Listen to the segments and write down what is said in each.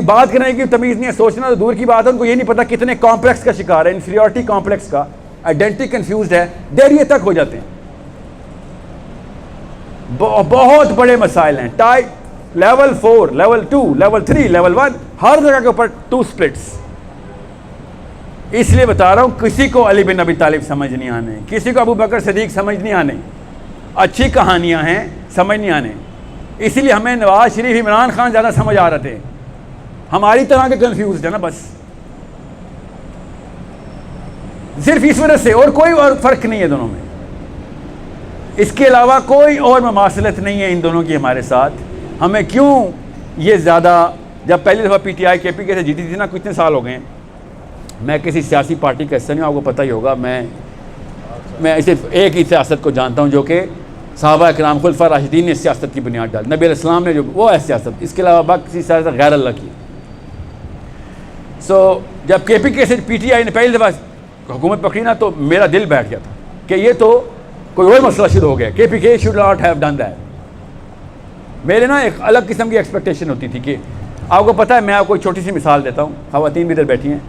بات کرنے کی تمیز نہیں ہے، سوچنا تو دور کی بات ہے، ان کو یہ نہیں پتا کتنے کمپلیکس کا شکار ہے، انفیریورٹی کمپلیکس کا، آئیڈینٹی کنفیوزڈ ہے، دہریے تک ہو جاتے ہیں. بہت بڑے مسائل ہیں، type level 4 level 2 level 3 level 1 ہر جگہ کے اوپر 2 سپلٹس. اس لیے بتا رہا ہوں کسی کو علی بن ابی طالب سمجھ نہیں آنے، کسی کو ابو بکر صدیق سمجھ نہیں آنے، اچھی کہانیاں ہیں سمجھ نہیں آنے. اسی لیے ہمیں نواز شریف عمران خان زیادہ سمجھ آ رہے تھے، ہماری طرح کے کنفیوزڈ ہے نا بس، صرف اس وجہ سے، اور کوئی اور فرق نہیں ہے دونوں میں. اس کے علاوہ کوئی اور مماثلت نہیں ہے ان دونوں کی ہمارے ساتھ. ہمیں کیوں یہ زیادہ، جب پہلی دفعہ پی ٹی آئی کے پی کے سے جیتی تھی نا، کتنے سال ہو گئے ہیں، میں کسی سیاسی پارٹی کا حصہ نہیں ہوں، آپ کو پتہ ہی ہوگا، میں صرف ایک ہی سیاست کو جانتا ہوں جو کہ صحابہ اکرام خلفاء راشدین نے سیاست کی بنیاد ڈالی، نبی علیہ السلام نے جو وہ ہے سیاست، اس کے علاوہ باقی کسی سیاست غیر اللہ کی. جب کے پی کے سے پی ٹی آئی نے پہلی دفعہ حکومت پکڑی نا، تو میرا دل بیٹھ گیا تھا کہ یہ تو کوئی اور مسئلہ شروع ہو گیا، کے پی کے should not have done that. میرے نا ایک الگ قسم کی ایکسپیکٹیشن ہوتی تھی کہ آپ کو پتہ ہے، میں آپ کو ایک چھوٹی سی مثال دیتا ہوں، خواتین بھی ادھر بیٹھی ہیں،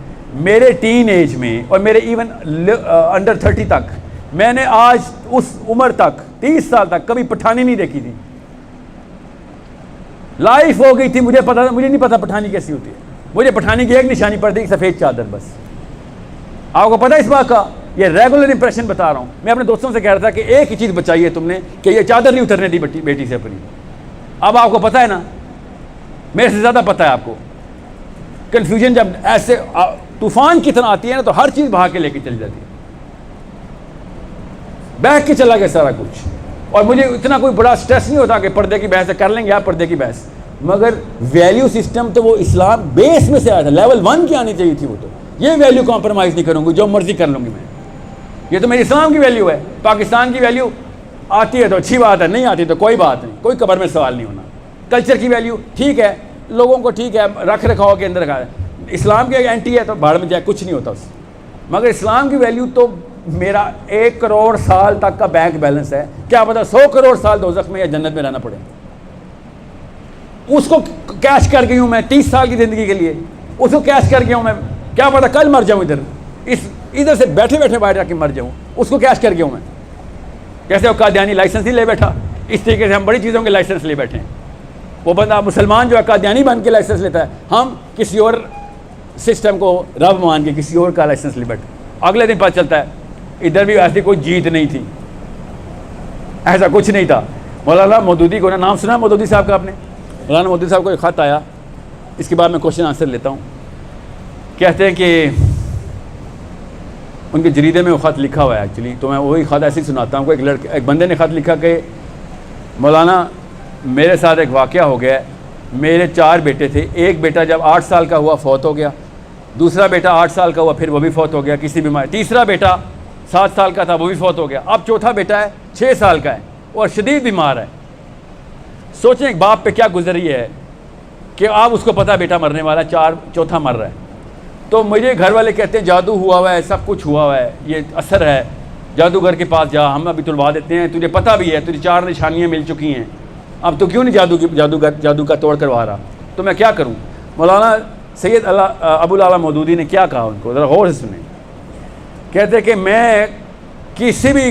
میرے ٹین ایج میں اور میرے ایون انڈر 30 تک، میں نے آج اس عمر تک 30 سال تک کبھی پٹھانی نہیں دیکھی تھی. لائف ہو گئی تھی، مجھے نہیں پتا پٹھانی کیسی ہوتی ہے. مجھے پٹھانی کی ایک نشانی پڑتی ہے، سفید چادر بس. آپ کو پتہ ہے اس بات کا، یہ ریگولر امپریشن بتا رہا ہوں. میں اپنے دوستوں سے کہہ رہا تھا کہ ایک ہی چیز بچائی ہے تم نے، کہ یہ چادر نہیں اترنے دی بیٹی سے اپنی. اب آپ کو پتہ ہے نا، میرے سے زیادہ پتہ ہے آپ کو. کنفیوژن جب ایسے طوفان کی طرح آتی ہے نا، تو ہر چیز بہا کے لے کے چلی جاتی ہے. بیٹھ کے چلا گیا سارا کچھ، اور مجھے اتنا کوئی بڑا سٹریس نہیں ہوتا کہ پردے کی بحث کر لیں گے آپ، پردے کی بحث، مگر ویلیو سسٹم تو وہ اسلام بیس میں سے آیا تھا، لیول 1 کی آنی چاہیے تھی وہ. تو یہ ویلیو کمپرومائز نہیں کروں گی، جو مرضی کر لوں گی میں. یہ تو میری اسلام کی ویلیو ہے. پاکستان کی ویلیو آتی ہے تو اچھی بات ہے، نہیں آتی تو کوئی بات نہیں، کوئی قبر میں سوال نہیں ہونا. کلچر کی ویلیو ٹھیک ہے، لوگوں کو ٹھیک ہے، رکھ رکھاؤ کے اندر رکھا ہے. اسلام کے اینٹی ہے تو بھاڑ میں جائے، کچھ نہیں ہوتا اس سے. مگر اسلام کی ویلیو تو میرا 1 کروڑ سال تک کا بینک بیلنس ہے، کیا پتا 100 کروڑ سال دوزخ میں یا جنت میں رہنا پڑے. اس کو کیش کر گئی ہوں میں 30 سال کی زندگی کے لیے، اس کو کیش کر گیا ہوں میں، کیا پتا کل مر جاؤں، ادھر سے بیٹھے بیٹھے باہر جا کے مر جاؤں، اس کو کیش کر گیا ہوں میں. کیسے وہ قادیانی لائسنس نہیں لے بیٹھا، اس طریقے سے ہم بڑی چیزوں کے لائسنس لے بیٹھے ہیں. وہ بندہ مسلمان جو ہے قادیانی بن کے لائسنس لیتا ہے، ہم کسی اور سسٹم کو رب مان کے کسی اور کا لائسنس لے بیٹھے. اگلے دن پتہ چلتا ہے ادھر بھی ایسی کوئی جیت نہیں تھی، ایسا کچھ نہیں تھا. مولانا مودودی کو نا، نام سنا مودودی صاحب کا آپ نے؟ مولانا مودودی صاحب کو ایک خط آیا، اس کے بعد میں کوشچن آنسر لیتا ہوں. کہتے ہیں کہ ان کے جریدے میں وہ خط لکھا ہوا ہے ایکچولی، تو میں وہی خط ایسے ہی سناتا ہوں. ایک بندے نے خط لکھا کہ مولانا میرے ساتھ ایک واقعہ ہو گیا ہے، میرے 4 بیٹے تھے، ایک بیٹا جب 8 سال کا ہوا فوت ہو گیا، دوسرا بیٹا 8 سال کا ہوا پھر وہ بھی فوت ہو گیا کسی بیماری، تیسرا بیٹا 7 سال کا تھا وہ بھی فوت ہو گیا، اب چوتھا بیٹا ہے 6 سال کا ہے اور شدید بیمار ہے. سوچیں ایک باپ پہ کیا گزری ہے کہ آپ اس کو پتہ بیٹا مرنے والا ہے، چوتھا مر رہا ہے. تو مجھے گھر والے کہتے ہیں جادو ہوا ہوا ہے، سب کچھ ہوا ہوا ہے، یہ اثر ہے، جادوگر کے پاس جا، ہم ابھی تلوا دیتے ہیں، تجھے پتہ بھی ہے، تجھے 4 نشانیاں مل چکی ہیں، اب تو کیوں نہیں جادو کا توڑ کروا رہا. تو میں کیا کروں؟ مولانا سید ابو العلا مودودی نے کیا کہا ان کو، ذرا غور سے سنیں. کہتے کہ میں کسی بھی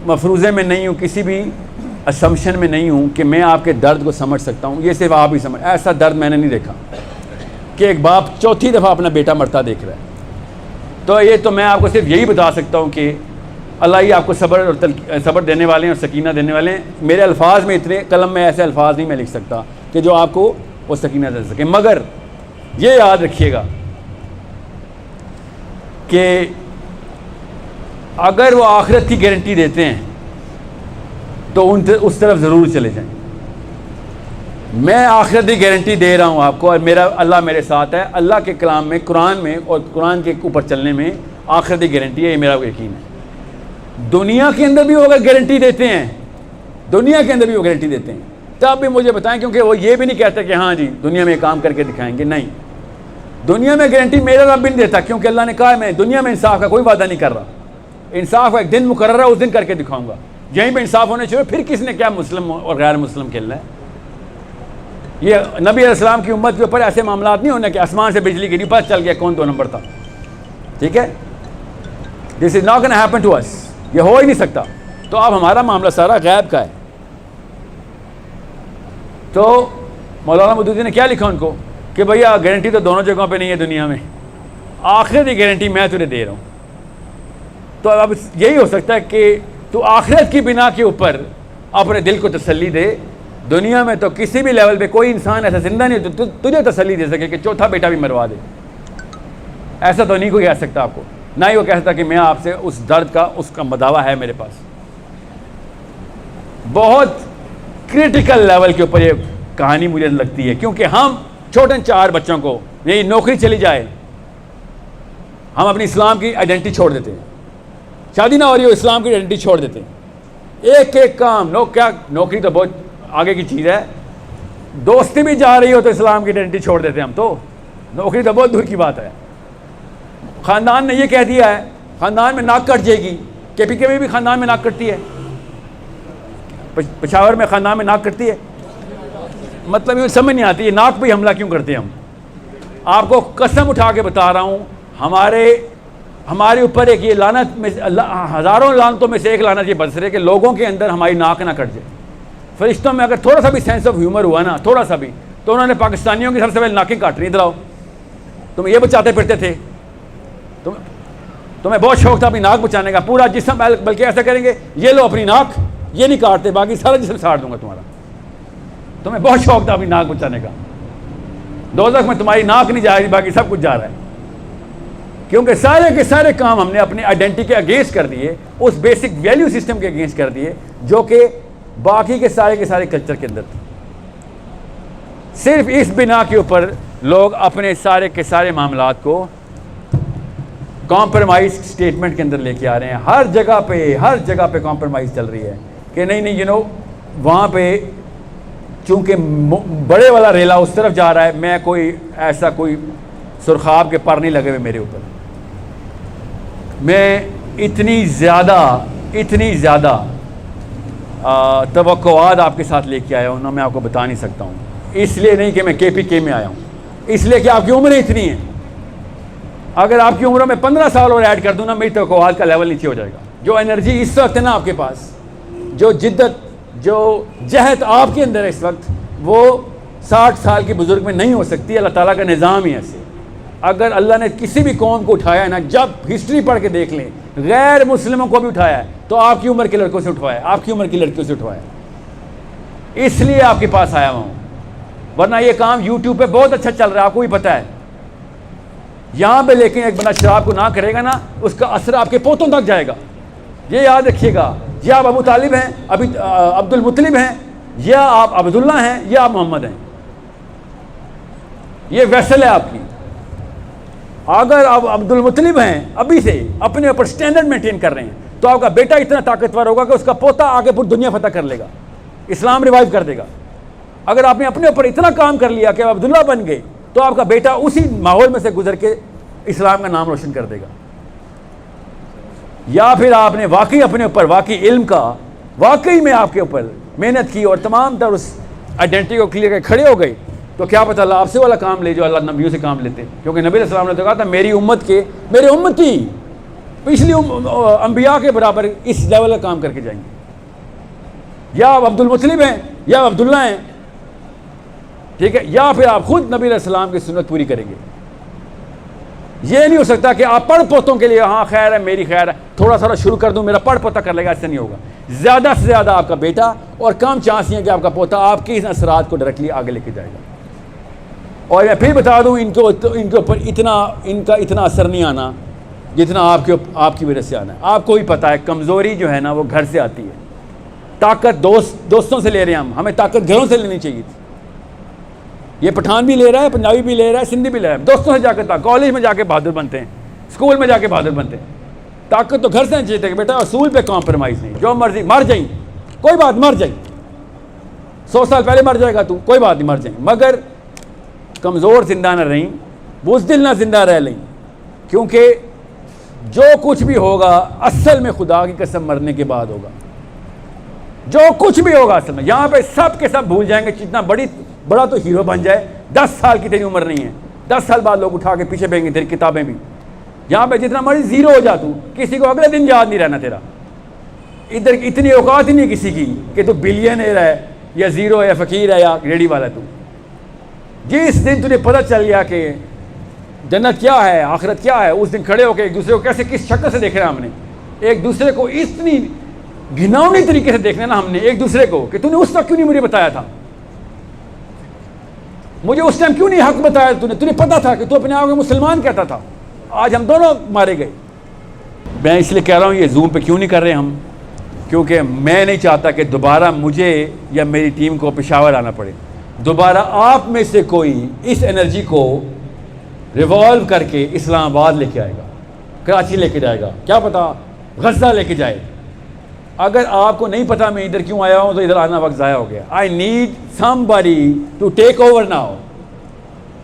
مفروضے میں نہیں ہوں، کسی بھی اسمپشن میں نہیں ہوں کہ میں آپ کے درد کو سمجھ سکتا ہوں، یہ صرف آپ ہی سمجھ. ایسا درد میں نے نہیں دیکھا کہ ایک باپ چوتھی دفعہ اپنا بیٹا مرتا دیکھ رہا ہے. تو یہ تو میں آپ کو صرف یہی بتا سکتا ہوں کہ اللہ ہی آپ کو صبر دینے والے ہیں اور سکینہ دینے والے ہیں. میرے الفاظ میں اتنے، قلم میں ایسے الفاظ نہیں میں لکھ سکتا کہ جو آپ کو وہ سکینہ دے سکے. مگر یہ یاد رکھیے گا کہ اگر وہ آخرت کی گارنٹی دیتے ہیں تو اس طرف ضرور چلے جائیں. میں آخرت کی گارنٹی دے رہا ہوں آپ کو، اور میرا اللہ میرے ساتھ ہے. اللہ کے کلام میں، قرآن میں اور قرآن کے اوپر چلنے میں آخرت کی گارنٹی ہے، یہ میرا یقین ہے. دنیا کے اندر بھی وہ اگر گارنٹی دیتے ہیں، دنیا کے اندر بھی وہ گارنٹی دیتے ہیں، تب بھی مجھے بتائیں، کیونکہ وہ یہ بھی نہیں کہتے کہ ہاں جی دنیا میں کام کر کے دکھائیں گے. نہیں، دنیا میں گارنٹی میرا رب بھی نہیں دیتا، کیونکہ اللہ نے کہا میں دنیا میں انصاف کا کوئی وعدہ نہیں کر رہا. انصاف کا ایک دن مقرر ہے، اس دن کر کے دکھاؤں گا. یہیں پہ انصاف ہونے چاہیے، پھر کس نے کیا مسلم اور غیر مسلم کھیلنا ہے. یہ نبی علیہ السلام کی امت کے اوپر ایسے معاملات نہیں ہونے کہ آسمان سے بجلی گری پتہ چل گیا کون 2 نمبر تھا. ٹھیک ہے, this is not gonna happen to us, یہ ہو ہی نہیں سکتا. تو اب ہمارا معاملہ سارا غیب کا ہے. تو مولانا مودودی نے کیا لکھا ان کو کہ بھیا گارنٹی تو دونوں جگہوں پہ نہیں ہے دنیا میں, آخرت کی گارنٹی میں تجھے دے رہا ہوں. تو اب یہی ہو سکتا ہے کہ تو آخرت کی بنا کے اوپر اپنے دل کو تسلی دے. دنیا میں تو کسی بھی لیول پہ کوئی انسان ایسا زندہ نہیں تو تجھے تسلی دے سکے کہ چوتھا بیٹا بھی مروا دے. ایسا تو نہیں کوئی کہہ سکتا آپ کو, نہ ہی وہ کہہ سکتا کہ میں آپ سے اس درد کا اس کا مداوا ہے میرے پاس. بہت کریٹیکل لیول کے اوپر یہ کہانی مجھے لگتی ہے, کیونکہ ہم چھوٹے 4 بچوں کو یہی نوکری چلی جائے ہم اپنی اسلام کی آئیڈینٹی چھوڑ دیتے ہیں. شادی نہ ہو رہی ہو اسلام کی آئیڈینٹی چھوڑ دیتے ہیں. ایک کام کیا نوکری تو بہت آگے کی چیز ہے, دوستی بھی جا رہی ہو تو اسلام کی آئیڈینٹی چھوڑ دیتے ہیں ہم. تو نوکری تو بہت دور کی بات ہے. خاندان نے یہ کہہ دیا ہے خاندان میں ناک کٹ جائے گی. کے پی کے میں بھی خاندان میں ناک کٹتی ہے, پشاور میں خاندان میں ناک کٹتی ہے. مطلب یہ سمجھ نہیں آتی یہ ناک پہ حملہ کیوں کرتے ہیں ہم. آپ کو قسم اٹھا کے بتا رہا ہوں, ہمارے اوپر ایک یہ لعنت میں ہزاروں لعنتوں میں سے ایک لعنت یہ برس رہی ہے کہ لوگوں کے اندر ہماری ناک نہ کٹ جائے. فرشتوں میں اگر تھوڑا سا بھی سینس آف ہیومر ہوا نا, تھوڑا سا بھی, تو انہوں نے پاکستانیوں کی سب سے پہلے ناکیں کاٹ رہی. ادھر آؤ, تم یہ بچاتے پھرتے تھے, تمہیں بہت شوق تھا اپنی ناک بچانے کا, پورا جسم, بلکہ ایسا کریں گے یہ لو اپنی ناک, یہ نہیں کاٹتے باقی سارا جسم ساڑ دوں گا تمہارا. تمہیں بہت شوق تھا اپنی ناک بچانے کا. دوزخ میں تمہاری ناک نہیں جا رہی, باقی سب کچھ جا رہا ہے. کیونکہ سارے کے سارے کام ہم نے اپنی آئیڈینٹی کے اگینسٹ کر دیے, اس بیسک ویلیو سسٹم کے اگینسٹ کر دیے جو کہ باقی کے سارے کلچر کے اندر تھے. صرف اس بنا کے اوپر لوگ اپنے سارے کے سارے معاملات کو کمپرومائز سٹیٹمنٹ کے اندر لے کے آ رہے ہیں. ہر جگہ پہ کمپرومائز چل رہی ہے کہ نہیں وہاں پہ چونکہ بڑے والا ریلا اس طرف جا رہا ہے, میں کوئی ایسا کوئی سرخاب کے پر نہیں لگے ہوئے میرے اوپر. میں اتنی زیادہ توقعات آپ کے ساتھ لے کے آیا ہوں نا, میں آپ کو بتا نہیں سکتا ہوں. اس لیے نہیں کہ میں کے پی کے میں آیا ہوں, اس لیے کہ آپ کی عمریں اتنی ہیں. اگر آپ کی عمروں میں 15 سال اور ایڈ کر دوں نا, میری توقعات کا لیول نیچے ہو جائے گا. جو انرجی اس وقت ہے نا آپ کے پاس, جو جدت, جو جہد آپ کے اندر ہے اس وقت, وہ 60 سال کے بزرگ میں نہیں ہو سکتی. اللہ تعالیٰ کا نظام ہی ایسے. اگر اللہ نے کسی بھی قوم کو اٹھایا ہے نا, جب ہسٹری پڑھ کے دیکھ لیں, غیر مسلموں کو بھی اٹھایا ہے تو آپ کی عمر کے لڑکوں سے اٹھوایا ہے, آپ کی عمر کی لڑکیوں سے اٹھوایا ہے. اس لیے آپ کے پاس آیا ہوں, ورنہ یہ کام یوٹیوب پہ بہت اچھا چل رہا ہے, آپ کو بھی پتہ ہے. یہاں پہ لیکن ایک بندہ شراب کو نہ کرے گا نا, اس کا اثر آپ کے پوتوں تک جائے گا. یہ یاد رکھیے گا, یا آپ ابو طالب ہیں, ابھی عبد المطلب ہیں, یا آپ عبداللہ ہیں, یا آپ محمد ہیں. یہ ویسل ہے آپ کی. اگر آپ عبد المطلب ہیں, ابھی سے اپنے اوپر سٹینڈرڈ مینٹین کر رہے ہیں, تو آپ کا بیٹا اتنا طاقتور ہوگا کہ اس کا پوتا آگے پوری دنیا فتح کر لے گا, اسلام ریوائیو کر دے گا. اگر آپ نے اپنے اوپر اتنا کام کر لیا کہ آپ عبداللہ بن گئے, تو آپ کا بیٹا اسی ماحول میں سے گزر کے اسلام کا نام روشن کر دے گا. یا پھر آپ نے واقعی اپنے اوپر واقعی علم کا, واقعی میں آپ کے اوپر محنت کی اور تمام تر اس آئیڈینٹی کو کلیئر کر کھڑے ہو گئے, تو کیا پتہ اللہ آپ سے والا کام لے جو اللہ نبیوں سے کام لیتے. کیونکہ نبی علیہ السلام نے تو کہا تھا میری امتی پچھلی انبیاء کے برابر اس لیول کا کام کر کے جائیں گے. یا آپ عبد المطلب ہیں, یا آپ عبداللہ ہیں, ٹھیک ہے, یا پھر آپ خود نبی علیہ السلام کی سنت پوری کریں گے. یہ نہیں ہو سکتا کہ آپ پڑھ پوتوں کے لیے ہاں خیر ہے میری خیر ہے, تھوڑا سا شروع کر دوں میرا پڑھ پوتا کر لے گا, ایسا نہیں ہوگا. زیادہ سے زیادہ آپ کا بیٹا, اور کم چانس ہے کہ آپ کا پوتا آپ کی اس اثرات کو ڈائریکٹلی آگے لے کے جائے گا. اور میں پھر بتا دوں, ان کے اوپر ان کا اتنا اثر نہیں آنا جتنا آپ کی وجہ سے آنا ہے. آپ کو بھی پتہ ہے کمزوری جو ہے نا وہ گھر سے آتی ہے. طاقت دوستوں سے لے رہے ہیں ہمیں طاقت گھروں سے لینی چاہیے تھی. یہ پٹھان بھی لے رہا ہے, پنجابی بھی لے رہا ہے, سندھی بھی لے رہا ہے. دوستوں سے جا کے کالج میں جا کے بہادر بنتے ہیں, اسکول میں جا کے بہادر بنتے ہیں. طاقت تو گھر سے چاہیے کہ بیٹا اصول پہ کمپرومائز نہیں, جو مرضی مر جائیں, کوئی بات مر جائیں, 100 سال پہلے مر جائے گا تو کوئی بات نہیں مر جائیں, مگر کمزور زندہ نہ رہیں, بزدل نہ زندہ رہ لیں. کیونکہ جو کچھ بھی ہوگا اصل میں خدا کی قسم مرنے کے بعد ہوگا. جو کچھ بھی ہوگا اصل میں, یہاں پہ سب کے سب بھول جائیں گے, جتنا بڑی بڑا تو ہیرو بن جائے. 10 سال کی تیری عمر نہیں ہے, 10 سال بعد لوگ اٹھا کے پیچھے پھینگیں گے تیری کتابیں بھی. یہاں پہ جتنا مرضی زیرو ہو جا تو, کسی کو اگلے دن یاد نہیں رہنا تیرا. ادھر اتنی اوقات ہی نہیں کسی کی کہ تو بلینئر ہے یا زیرو ہے یا فقیر ہے یا ریڈی والا. تو جس دن تجھے پتہ چل گیا کہ جنت کیا ہے, آخرت کیا ہے, اس دن کھڑے ہو کے ایک دوسرے کو کیسے کس شکل سے دیکھ رہے ہیں ہم نے, ایک دوسرے کو اتنی گھناؤنی طریقے سے دیکھنا نا ہم نے ایک دوسرے کو کہ تو نے اس وقت کیوں نہیں مجھے بتایا تھا, مجھے اس ٹائم کیوں نہیں حق بتایا, تجھے پتا تھا کہ تو اپنے آپ کو مسلمان کہتا تھا. آج ہم دونوں مارے گئے. میں اس لیے کہہ رہا ہوں یہ زوم پہ کیوں نہیں کر رہے ہم, کیونکہ میں نہیں چاہتا کہ دوبارہ مجھے یا میری ٹیم کو پشاور آنا پڑے. دوبارہ آپ میں سے کوئی اس انرجی کو ریوالو کر کے اسلام آباد لے کے آئے گا, کراچی لے کے جائے گا, کیا پتا غزہ لے کے جائے. اگر آپ کو نہیں پتا میں ادھر کیوں آیا ہوں تو ادھر آنا وقت ضائع ہو گیا. I need somebody to take over now.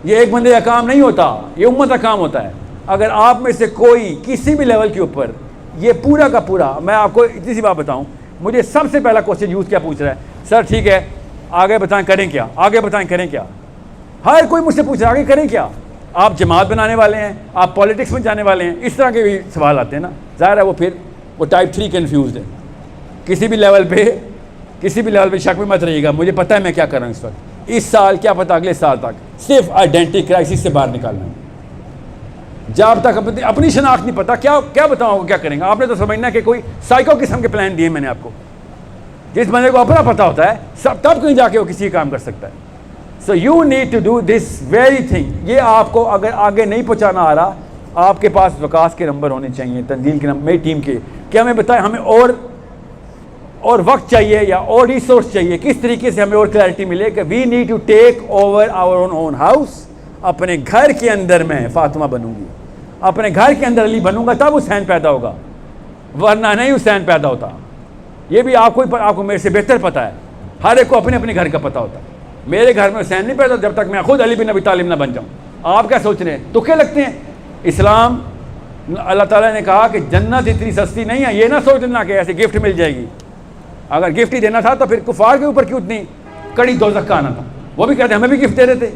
یہ ایک بندے کا کام نہیں ہوتا, یہ امت کا کام ہوتا ہے. اگر آپ میں سے کوئی کسی بھی لیول کے اوپر یہ پورا کا پورا, میں آپ کو اتنی سی بات بتاؤں, مجھے سب سے پہلا کوشچن یوز کیا پوچھ رہا ہے, سر ٹھیک ہے آگے بتائیں کریں کیا, آگے بتائیں کریں کیا. ہر کوئی مجھ سے پوچھ رہا ہے آگے کریں کیا. آپ جماعت بنانے والے ہیں, آپ پالیٹکس میں جانے والے ہیں, اس طرح کے بھی سوال آتے ہیں نا. ظاہر ہے وہ ٹائپ 3 کنفیوزڈ ہے. کسی بھی لیول پہ شک میں مت رہیے گا, مجھے پتہ ہے میں کیا کر رہا ہوں اس وقت. اس سال کیا پتہ اگلے سال تک صرف آئیڈینٹی کرائسس سے باہر نکالنا ہے. جب تک اپنی شناخت نہیں پتہ کیا بتاؤں کیا کریں گے. آپ نے تو سمجھنا کہ کوئی سائیکو قسم کے پلان دیے میں نے آپ کو. جس بندے کو اپنا پتہ ہوتا ہے سب تب کہیں جا کے وہ کسی کام کر سکتا ہے. So you need to do this very thing. یہ آپ کو اگر آگے نہیں پہنچانا آ رہا, آپ کے پاس وکاس کے نمبر ہونے چاہیے, تنزیل کے نمبر, میری ٹیم کے, کہ ہمیں بتائیں ہمیں اور وقت چاہیے یا اور ریسورس چاہیے, کس طریقے سے ہمیں اور کلیئرٹی ملے کہ we need to take over our own house. اپنے گھر کے اندر میں فاطمہ بنوں گی, اپنے گھر کے اندر علی بنوں گا, تب حسین پیدا ہوگا, ورنہ نہیں حسین پیدا ہوتا. یہ بھی آپ کو میرے سے بہتر پتہ ہے. ہر ایک کو اپنے اپنے گھر کا پتہ ہوتا ہے. میرے گھر میں حسین نہیں پیدا جب تک میں خود علی بن ابی طالب نہ بن جاؤں. آپ کیا سوچ رہے ہیں, تکے لگتے ہیں. اسلام اللہ تعالیٰ نے کہا کہ جنت اتنی سستی نہیں ہے. یہ نہ سوچنا کہ ایسے گفٹ مل جائے گی. اگر گفٹ ہی دینا تھا تو پھر کفار کے اوپر کیوں اتنی کڑی دوزخ کا آنا تھا. وہ بھی کہتے ہیں ہمیں بھی گفٹ دے دیتے.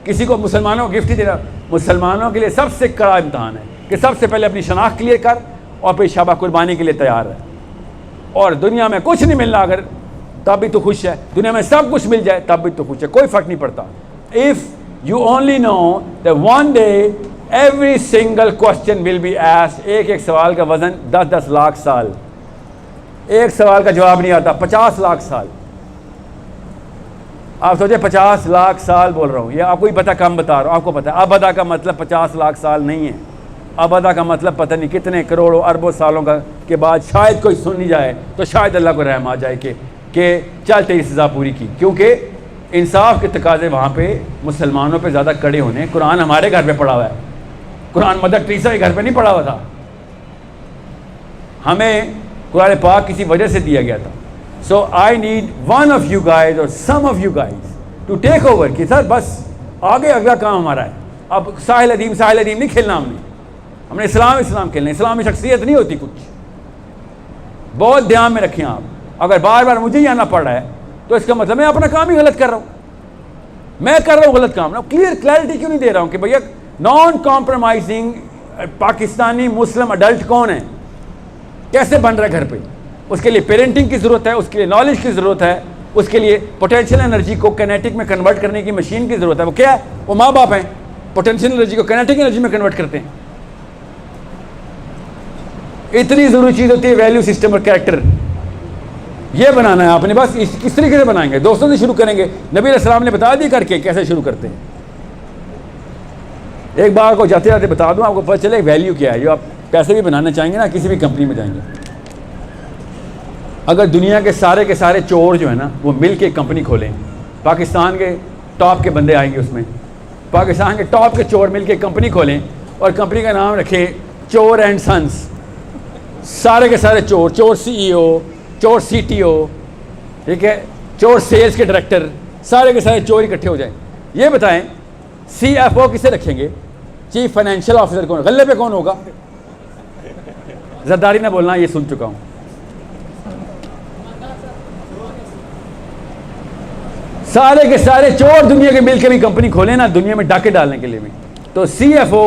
کسی کو مسلمانوں کو گفٹ ہی دینا. مسلمانوں کے لیے سب سے کڑا امتحان ہے کہ سب سے پہلے اپنی شناخت کلیئر کر اور پھر شابہ قربانی کے لیے تیار ہے. اور دنیا میں کچھ نہیں ملنا اگر تب بھی تو خوش ہے, دنیا میں سب کچھ مل جائے تب بھی تو خوش ہے, کوئی فرق نہیں پڑتا. If you only know that one day every single question will be asked. ایک سوال کا وزن 10 لاکھ سال. ایک سوال کا جواب نہیں آتا 50 لاکھ سال. آپ سوچیں 50 لاکھ سال بول رہا ہوں, یہ آپ کو ہی پتہ, کم بتا رہا ہوں. آپ کو پتہ ہے ابدا کا مطلب 50 لاکھ سال نہیں ہے. ابدا کا مطلب پتہ نہیں کتنے کروڑوں اربوں سالوں کے بعد شاید کوئی سن نہیں جائے تو شاید اللہ کو رحم آ جائے کہ چل تیری سزا پوری کی. کیونکہ انصاف کے تقاضے وہاں پہ مسلمانوں پہ زیادہ کڑے ہونے. قرآن ہمارے گھر پہ پڑا ہوا ہے, قرآن مدر ٹریسا کے گھر پہ نہیں پڑا ہوا تھا. ہمیں قرآن پاک کسی وجہ سے دیا گیا تھا. So I need one of you guys اور some of you guys to take over کہ سر بس آگے اگلا کام ہمارا ہے. اب ساحل ادیم نہیں کھیلنا ہم نے اسلام کھیلنا. اسلامی شخصیت نہیں ہوتی کچھ. بہت دھیان میں رکھیں آپ. اگر بار بار مجھے ہی آنا پڑ رہا ہے تو اس کا مطلب میں اپنا کام ہی غلط کر رہا ہوں. میں کر رہا ہوں غلط کام. کلیئرٹی کیوں نہیں دے رہا ہوں کہ بھیا نان کمپرومائزنگ پاکستانی مسلم اڈلٹ کون ہے, کیسے بن رہا ہے گھر پہ. اس کے لیے پیرنٹنگ کی ضرورت ہے, اس کے لیے نالج کی ضرورت ہے, اس کے لیے پوٹینشیل انرجی کو کینیٹک میں کنورٹ کرنے کی مشین کی ضرورت ہے. وہ کیا ہے, وہ ماں باپ ہیں, پوٹینشیل انرجی کو کینیٹک انرجی میں کنورٹ کرتے ہیں. اتنی ضروری چیز ہوتی ہے ویلیو سسٹم اور کریکٹر. یہ بنانا ہے آپ نے, بس کس طریقے سے بنائیں گے. دوستوں سے شروع کریں گے. نبی علیہ السلام نے بتا دی کر کے کیسے شروع کرتے ہیں. ایک بار کو جاتے جاتے بتا دوں آپ کو پتہ چلے ویلیو کیا ہے. جو آپ پیسے بھی بنانا چاہیں گے نا, کسی بھی کمپنی میں جائیں گے, اگر دنیا کے سارے چور جو ہیں نا وہ مل کے ایک کمپنی کھولیں, پاکستان کے ٹاپ کے بندے آئیں گے اس میں, پاکستان کے ٹاپ کے چور مل کے ایک کمپنی کھولیں اور کمپنی کا نام رکھیں چور اینڈ سنس. سارے کے سارے چور سی ای او, چور سی ٹی او, ٹھیک ہے, چور سیلز کے ڈائریکٹر, سارے کے سارے چور اکٹھے ہو جائیں. یہ بتائیں سی ایف او کسے رکھیں گے, چیف فائنینشیل آفیسر کون, غلے پہ کون ہوگا. زرداری نہ بولنا, یہ سن چکا ہوں. سارے کے سارے چور دنیا کے مل کے بھی کمپنی کھولیں نا دنیا میں ڈاکے ڈالنے کے لیے بھی، تو سی ایف او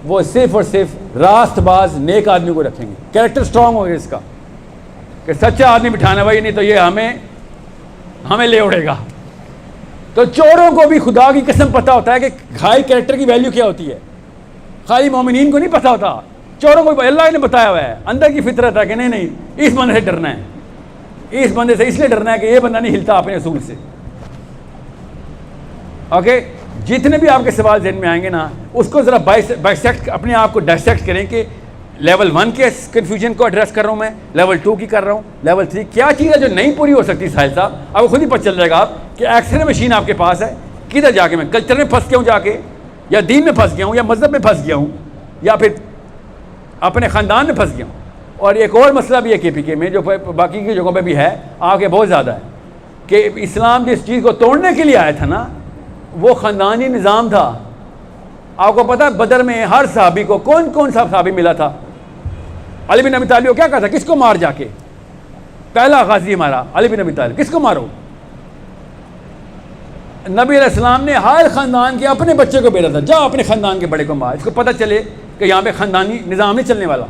وہ صرف اور صرف راست باز نیک آدمی کو رکھیں گے، کیریکٹر اسٹرانگ ہوگا اس کا کہ سچا آدمی بٹھانا بھائی، نہیں تو یہ ہمیں لے اڑے گا۔ تو چوروں کو بھی خدا کی قسم پتہ ہوتا ہے کہ ہائی کیریکٹر کی ویلیو کیا ہوتی ہے، خالی مومنین کو نہیں پتہ ہوتا، چوروں کو اللہ نے بتایا ہوا ہے، اندر کی فطرت ہے کہ نہیں اس بندے سے ڈرنا ہے، اس بندے سے اس لیے ڈرنا ہے کہ یہ بندہ نہیں ہلتا اپنے اصول سے۔ اوکے، جتنے بھی آپ کے سوال ذہن میں آئیں گے نا اس کو ذرا بائسیکٹ، اپنے آپ کو ڈائسیکٹ کریں کہ لیول 1 کے کنفیوژن کو ایڈریس کر رہا ہوں میں، لیول 2 کی کر رہا ہوں، لیول 3 کیا چیز ہے جو نہیں پوری ہو سکتی ساحل صاحب، اب خود ہی پتہ چل جائے گا آپ کہ ایکس رے مشین آپ کے پاس ہے، کدھر جا کے میں کلچر میں پھنس گیا ہوں جا کے، یا دین میں پھنس گیا ہوں، یا مذہب میں پھنس گیا ہوں، یا پھر اپنے خاندان میں پھنس گیا ہوں۔ اور ایک اور مسئلہ بھی ہے کے پی کے میں جو باقی کی جگہوں پہ بھی ہے، آگے بہت زیادہ ہے، کہ اسلام جس چیز کو توڑنے کے لیے آیا تھا نا وہ خاندانی نظام تھا۔ آپ کو پتہ بدر میں ہر صحابی کو کون سا صحابی ملا تھا؟ علی بن ابی طالب کو کیا کہا تھا، کس کو مار جا کے، پہلا غازی ہمارا علی بن ابی طالب، کس کو مارو؟ نبی علیہ السلام نے ہر خاندان کے اپنے بچے کو بھیجا تھا، جا اپنے خاندان کے بڑے کو مار، اس کو پتہ چلے کہ یہاں پہ خاندانی نظام نہیں چلنے والا،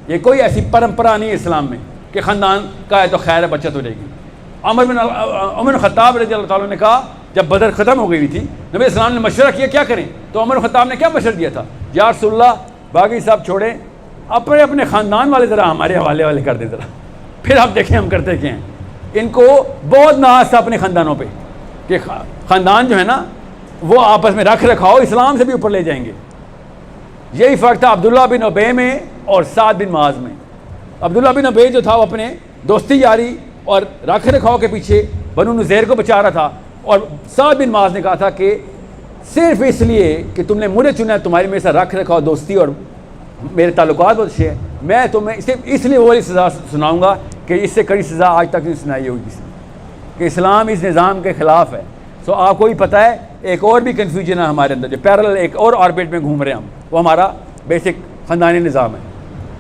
یہ کوئی ایسی پرمپرا نہیں ہے اسلام میں کہ خاندان کا ہے تو خیر ہے بچت ہو جائے گی۔ عمر خطاب رضی اللہ تعالیٰ نے کہا جب بدر ختم ہو گئی تھی، نبی علیہ السلام نے مشورہ کیا کیا کریں، تو عمر خطاب نے کیا مشورہ دیا تھا، یا رسول اللہ باقی سب چھوڑیں، اپنے خاندان والے ذرا ہمارے حوالے والے کر دیں ذرا، پھر آپ دیکھیں ہم کرتے کیا ہیں۔ ان کو بہت ناز تھا اپنے خاندانوں پہ کہ خاندان جو ہے نا وہ آپس میں رکھ رکھاؤ اسلام سے بھی اوپر لے جائیں گے۔ یہی فرق تھا عبداللہ بن ابی میں اور سعد بن معاذ میں۔ عبداللہ بن ابی جو تھا وہ اپنے دوستی یاری اور رکھ رکھاؤ کے پیچھے بنو نذیر کو بچا رہا تھا، اور سعد بن معاذ نے کہا تھا کہ صرف اس لیے کہ تم نے مجھے چنا ہے، تمہاری میرے ساتھ رکھ رکھاؤ دوستی اور میرے تعلقات بہت اچھے ہیں، میں تمہیں صرف اس لیے وہ والی سزا سناؤں گا کہ اس سے کڑی سزا آج تک نہیں سنائی ہوگی کسی نے، کہ اسلام اس نظام کے خلاف ہے۔ سو آپ کو بھی پتہ ہے ایک اور بھی کنفیوژن ہے ہمارے اندر، جو پیرل ایک اور آربٹ میں گھوم رہے ہیں ہم، وہ ہمارا بیسک خاندانی نظام ہے،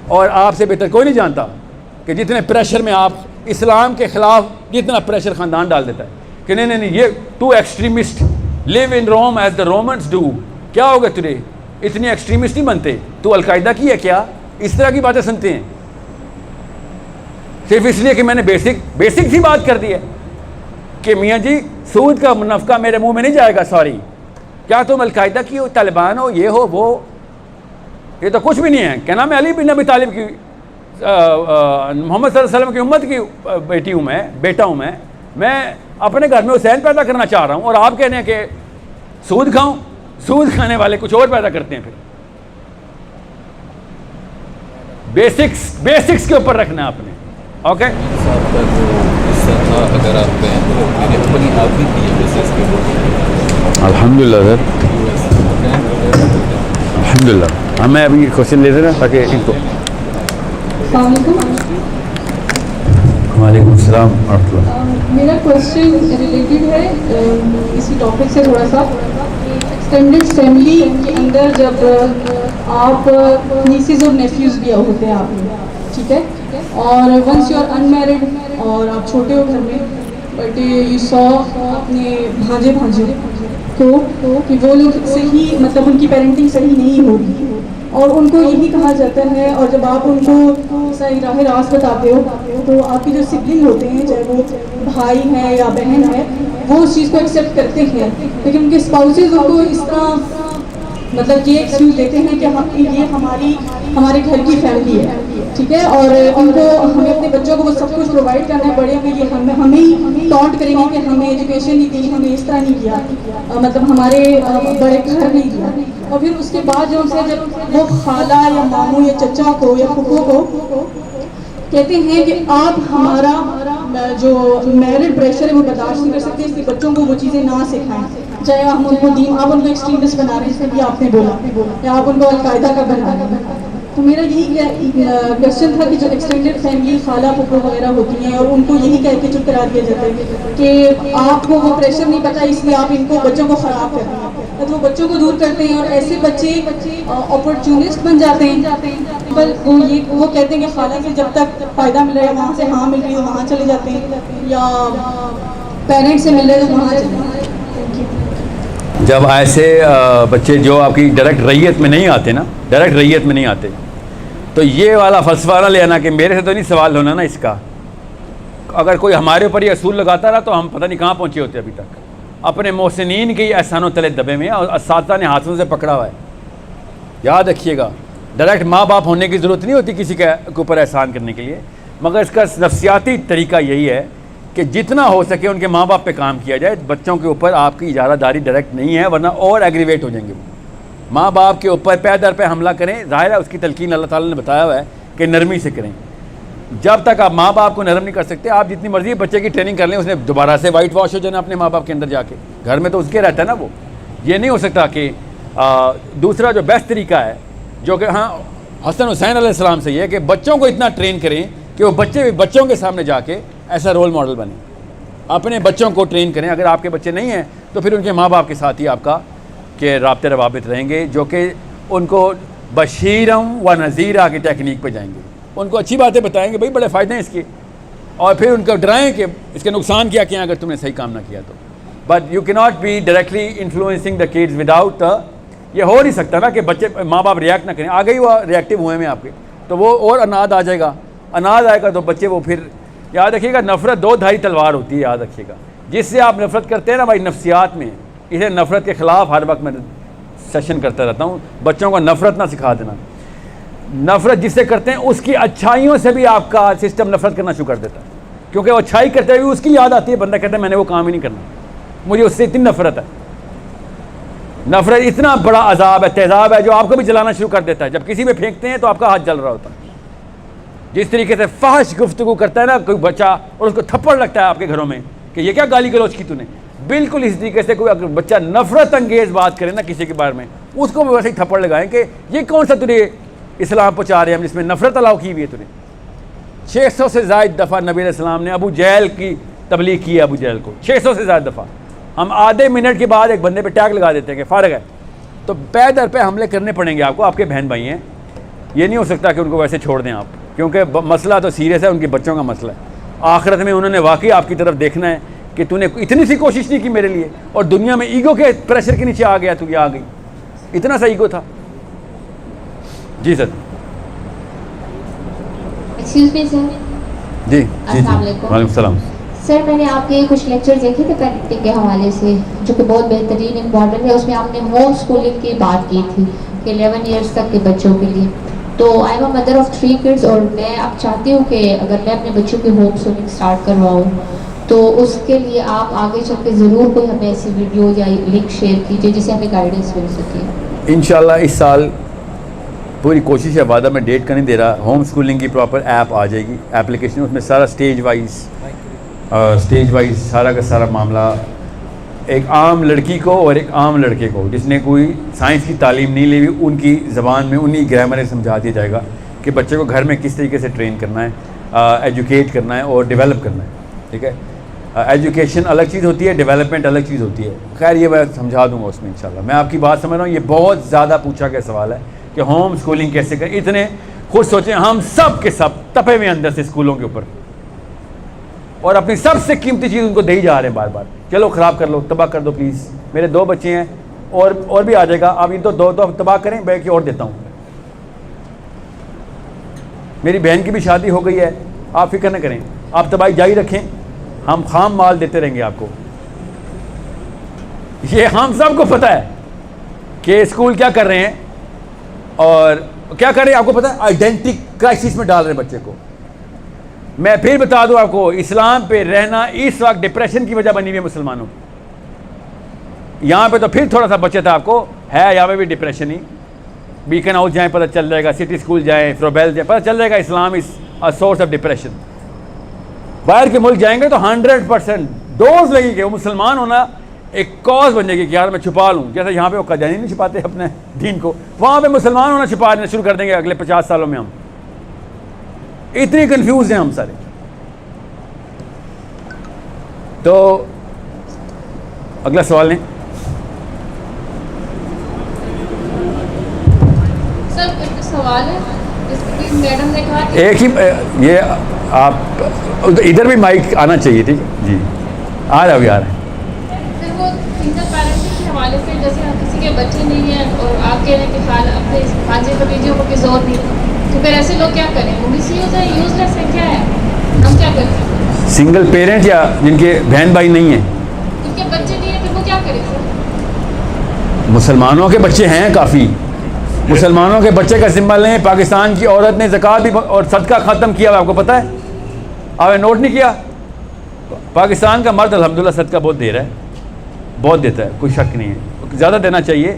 اور آپ سے بہتر کوئی نہیں جانتا کہ جتنے پریشر میں آپ اسلام کے خلاف جتنا پریشر خاندان ڈال دیتا ہے کہ نہیں یہ to extremist live in Rome as the Romans do, کیا ہوگا تجھے اتنے ایکسٹریمسٹ نہیں بنتے، تو القاعدہ کی ہے کیا، اس طرح کی باتیں سنتے ہیں صرف اس لیے کہ میں نے بیسک سی بات کر دی ہے کہ میاں جی سود کا منافقہ میرے منہ میں نہیں جائے گا، سوری، کیا تم القاعدہ کی ہو، طالبان ہو، یہ ہو وہ، یہ تو کچھ بھی نہیں ہے، کہنا میں علی بن ابی طالب کی محمد صلی اللہ علیہ وسلم کی امت کی بیٹی ہوں، میں بیٹا ہوں، میں اپنے گھر میں حسین پیدا کرنا چاہ رہا ہوں، اور آپ کہنے ہیں کہ سود کھاؤں، سود کھانے والے کچھ اور پیدا کرتے ہیں۔ پھر بیسکس کے اوپر رکھنا ہے آپ نے، اوکے۔ الحمدللہ سر، الحمدللہ، ہمیں ابھی کوشچن لے دینا تاکہ ان کو۔ السلام علیکم۔ وعلیکم السلام ورحمۃ اللہ۔ میرا کوشچن ریلیٹڈ ہے اسی ٹاپک سے تھوڑا سا، ایکسٹینڈیڈ فیملی کے اندر جب آپ نیسز اور نیفیوز بھی ہوتے ہیں آپ میں، ٹھیک ہے، اور once you are in married اور آپ چھوٹے ہو گھر میں، بٹ یو سو اپنے بھانجے کو کہ وہ لوگ صحیح، مطلب ان کی پیرنٹنگ صحیح نہیں ہو رہی، اور ان کو یہی کہا جاتا ہے، اور جب آپ ان کو صحیح راہ راست بتاتے ہو تو آپ کے جو سبلنگ ہوتے ہیں، چاہے وہ بھائی ہے یا بہن ہے، وہ اس چیز کو ایکسیپٹ کرتے ہیں، لیکن ان کے اسپاؤسز ان کو اس طرح مطلب یہ ایکسکیوز دیتے ہیں کہ یہ ہمارے گھر کی فیملی ہے، ٹھیک ہے، اور ان کو ہمیں اپنے بچوں کو وہ سب کچھ پرووائڈ کرنا ہے، بڑے میں یہ ہمیں ہی ٹانٹ کریں گے کہ ہمیں ایجوکیشن نہیں دی، ہمیں اس طرح نہیں کیا، مطلب ہمارے بڑے گھر نہیں دیا، اور پھر اس کے بعد جو ان سے جب وہ خالہ یا ماموں یا چچا کو یا پھپھو کو کہتے ہیں کہ آپ ہمارا جو میرڈ پریشر ہے وہ برداشت نہیں کر سکتے، اس لیے بچوں کو وہ چیزیں نہ سکھائیں، چاہے ہم ان کو دین، آپ ان کو ایکسٹریمسٹ بنا رہے ہیں، جیسے کہ آپ نے بولا، یا آپ ان کو القاعدہ کا بنا رہے ہیں۔ تو میرا یہی کوشچن تھا کہ جو ایکسٹینڈیڈ فیملی خالہ پھپھو وغیرہ ہوتی ہیں، اور ان کو یہی کہہ کے چپ کرا دیا جاتا ہے کہ آپ کو وہ پریشر نہیں پتا، اس لیے آپ ان کو بچوں کو خراب کر رہے ہیں، تو وہ بچوں کو دور کرتے ہیں، اور ایسے بچے اپرچونسٹ بن جاتے ہیں، بل وہ کہتے ہیں کہ خالہ سے جب تک فائدہ مل رہا ہے، وہاں سے ہاں مل رہی ہے تو وہاں چلے جاتے ہیں، یا پیرنٹس سے مل رہے ہیں تو وہاں چلے جاتے ہیں۔ جب ایسے بچے جو آپ کی ڈائریکٹ ریت میں نہیں آتے نا، ڈائریکٹ ریت میں نہیں آتے، تو یہ والا فلسفہ نہ لے آنا کہ میرے سے تو نہیں سوال ہونا نا اس کا. اگر کوئی ہمارے اوپر یہ اصول لگاتا رہا تو ہم پتہ نہیں کہاں پہنچے ہوتے ابھی تک. اپنے محسنین کے احسانوں تلے دبے میں اور اساتذہ نے ہاتھوں سے پکڑا ہوا ہے. یاد رکھیے گا، ڈائریکٹ ماں باپ ہونے کی ضرورت نہیں ہوتی کسی کے اوپر احسان کرنے کے لیے، مگر اس کا نفسیاتی طریقہ یہی ہے کہ جتنا ہو سکے ان کے ماں باپ پہ کام کیا جائے. بچوں کے اوپر آپ کی اجارہ داری ڈائریکٹ نہیں ہے، ورنہ اور ایگریویٹ ہو جائیں گے. ماں باپ کے اوپر پے در پہ حملہ کریں، ظاہر ہے اس کی تلقین اللہ تعالیٰ نے بتایا ہوا ہے کہ نرمی سے کریں. جب تک آپ ماں باپ کو نرم نہیں کر سکتے، آپ جتنی مرضی بچے کی ٹریننگ کر لیں، اس نے دوبارہ سے وائٹ واش ہو جانا اپنے ماں باپ کے اندر جا کے. گھر میں تو اس کے رہتا ہے نا وہ. یہ نہیں ہو سکتا کہ دوسرا جو بیسٹ طریقہ ہے جو کہ ہاں حسن حسین علیہ السلام سے یہ ہے کہ بچوں کو اتنا ٹرین کریں کہ وہ بچوں کے سامنے جا کے ایسا رول ماڈل بنیں. اپنے بچوں کو ٹرین کریں. اگر آپ کے بچے نہیں ہیں تو پھر ان کے ماں باپ کے ساتھ ہی آپ کا کہ رابطے روابط رہیں گے، جو کہ ان کو بشیرم و نذیرہ کی ٹیکنیک پہ جائیں گے. ان کو اچھی باتیں بتائیں گے، بھائی بڑے فائدے ہیں اس کے، اور پھر ان کو ڈرائیں کہ اس کے نقصان کیا کیا اگر تم نے صحیح کام نہ کیا تو. But you can not be directly influencing the kids without یہ ہو نہیں سکتا نا کہ بچے ماں باپ ریئیکٹ نہ کریں. آ گئی وہ ریئیکٹیو ہوئے میں آپ کے تو وہ اور اناد آ جائے گا. اناد آئے گا تو بچے وہ پھر یاد رکھیے گا نفرت دو دھاری تلوار ہوتی ہے. یاد رکھیے گا جس سے آپ نفرت کرتے ہیں نا بھائی نفسیات میں، اسے نفرت کے خلاف ہر وقت میں سیشن کرتا رہتا ہوں. بچوں کو نفرت نہ سکھا دینا. نفرت جس سے کرتے ہیں اس کی اچھائیوں سے بھی آپ کا سسٹم نفرت کرنا شروع کر دیتا ہے، کیونکہ وہ اچھائی کرتے ہوئے اس کی یاد آتی ہے. بندہ کہتا ہے میں نے وہ کام ہی نہیں کرنا، مجھے اس سے اتنی نفرت ہے. نفرت اتنا بڑا عذاب ہے، تیزاب ہے، جو آپ کو بھی جلانا شروع کر دیتا ہے. جب کسی پہ پھینکتے ہیں تو آپ کا ہاتھ جل رہا ہوتا ہے. جس طریقے سے فحش گفتگو کرتا ہے نا کوئی بچہ اور اس کو تھپڑ لگتا ہے آپ کے گھروں میں کہ یہ کیا گالی گلوچ کی تو نے، بالکل اس طریقے سے کوئی اگر بچہ نفرت انگیز بات کرے نا کسی کے بارے میں، اس کو بھی ویسے ہی تھپڑ لگائیں کہ یہ کون سا تجھے اسلام پہنچا رہے ہیں جس میں نفرت الاؤ کی ہوئی ہے. تجھے 600 سے زائد دفعہ نبی علیہ السلام نے ابو جہل کی تبلیغ کی ہے. ابو جہل کو 600 سے زائد دفعہ. ہم آدھے منٹ کے بعد ایک بندے پہ ٹیگ لگا دیتے ہیں کہ فارغ ہے. تو پے در پہ حملے کرنے پڑیں گے آپ کو. آپ کے بہن بھائی ہیں، یہ نہیں ہو سکتا کہ ان کو ویسے چھوڑ دیں آپ، کیونکہ مسئلہ تو سیریس ہے، ان کے بچوں کا مسئلہ ہے. آخرت میں انہوں نے واقعی آپ کی طرف دیکھنا ہے کہ تو نے اتنی سی کوشش نہیں کی میرے لیے، اور دنیا میں ایگو کے پریشر کے نیچے آ گیا، تو یہ آ گئی. اتنا سا ایگو تھا. جی سر. ایکسکیوز می سر. جی السلام علیکم. وعلیکم السلام. سر میں نے آپ کے کچھ لیکچر دیکھے تھے پیرنٹنگ کے حوالے سے جو کہ بہت بہترین امپورٹنٹ ہے. اس میں آپ نے ہوم اسکولنگ کی بات کی تھی کہ 11 ایئرس تک کے بچوں کے لیے. تو آئی am a mother of 3 kids اور میں اب چاہتی ہوں کہ اگر میں اپنے بچوں کی ہوم اسکولنگ اسٹارٹ کرواؤں تو اس کے لیے آپ آگے چل کے ضرور کوئی ہمیں ایسی ویڈیو یا لنک شیئر کیجیے جس سے ہمیں گائیڈنس مل سکے. انشاءاللہ اس سال پوری کوشش ہے، وعدہ میں ڈیٹ کا نہیں دے رہا. ہوم اسکولنگ کی پراپر ایپ آ جائے گی، ایپلیکیشن. اس میں سارا اسٹیج وائز سارا کا سارا معاملہ ایک عام لڑکی کو اور ایک عام لڑکے کو جس نے کوئی سائنس کی تعلیم نہیں لی ہوئی، ان کی زبان میں انہی گرامر میں سمجھا دیا جائے گا کہ بچے کو گھر میں کس طریقے سے ٹرین کرنا ہے، ایجوکیٹ کرنا ہے اور ڈیولپ کرنا ہے. ٹھیک ہے، ایجوکیشن الگ چیز ہوتی ہے، ڈیولپمنٹ الگ چیز ہوتی ہے. خیر یہ میں سمجھا دوں گا اس میں انشاءاللہ. میں آپ کی بات سمجھ رہا ہوں، یہ بہت زیادہ پوچھا گیا سوال ہے کہ ہوم اسکولنگ کیسے کریں. اتنے خود سوچیں، ہم سب کے سب تپے ہوئے اندر سے اسکولوں کے اوپر، اور اپنی سب سے قیمتی چیز ان کو دے ہی جا رہے ہیں بار بار. چلو خراب کر لو، تباہ کر دو پلیز. میرے 2 بچے ہیں اور بھی آ جائے گا. آپ ان تو 2 تباہ کریں، باقی اور دیتا ہوں. میری بہن کی بھی شادی ہو گئی ہے، آپ فکر نہ کریں، آپ تباہی جاری رکھیں. ہم خام مال دیتے رہیں گے آپ کو. یہ ہم سب کو پتہ ہے کہ اسکول کیا کر رہے ہیں اور کیا کر رہے ہیں. آپ کو پتہ ہے آئیڈینٹی کرائسس میں ڈال رہے ہیں بچے کو. میں پھر بتا دوں آپ کو، اسلام پہ رہنا اس وقت ڈپریشن کی وجہ بنی ہوئی ہے مسلمانوں کی. یہاں پہ تو پھر تھوڑا سا بچت آپ کو ہے، یہاں پہ بھی ڈپریشن ہی. بیکن ہاؤس جائیں پتہ چل جائے گا، سٹی اسکول جائیں، فروبیل جائیں، پتہ چل جائے گا اسلام از اے سورس آف ڈپریشن. باہر کے ملک جائیں گے تو 100% ڈوز لگے گی. وہ مسلمان ہونا ایک کاز بن جائے گی کہ یار میں چھپا لوں. جیسے یہاں پہ وہ قادیانی نہیں چھپاتے اپنے دین کو، وہاں پہ مسلمان ہونا چھپا دینا شروع کر دیں گے اگلے 50 سالوں میں. ہم اتنی کنفیوز ہیں ہم سارے. تو اگلا سوال لیں. سر ایک سوال ہے جس کہ میڈم نے کہا کہ ایک ہی یہ آپ ادھر بھی مائک آنا چاہیے. ٹھیک ہے جی، آ رہا ہے. پھر وہ سنگل پیرنٹنگ کے حوالے حوالے سے جیسے کسی کے بچے نہیں ہیں اور آپ کہہ رہے ہیں کہ اپنے بھانجے بھتیجوں کو زور نہیں، تو پھر ایسے لوگ کیا کریں؟ وہ مس یوز ہے، یوز لیس ہے، کیا ہے؟ ہم کیا کریں؟ سنگل پیرنٹ یا جن کے بہن بھائی نہیں ہیں، جن کے بچے نہیں ہیں، پھر وہ کیا کریں سر؟ مسلمانوں کے بچے ہیں کافی، مسلمانوں کے بچے کا ذمہ لیں. پاکستان کی عورت نے زکوٰۃ بھی اور صدقہ ختم کیا، آپ کو پتہ ہے؟ آپ نے نوٹ نہیں کیا؟ پاکستان کا مرد الحمدللہ صدقہ بہت دے رہا ہے، بہت دیتا ہے، کوئی شک نہیں ہے، زیادہ دینا چاہیے.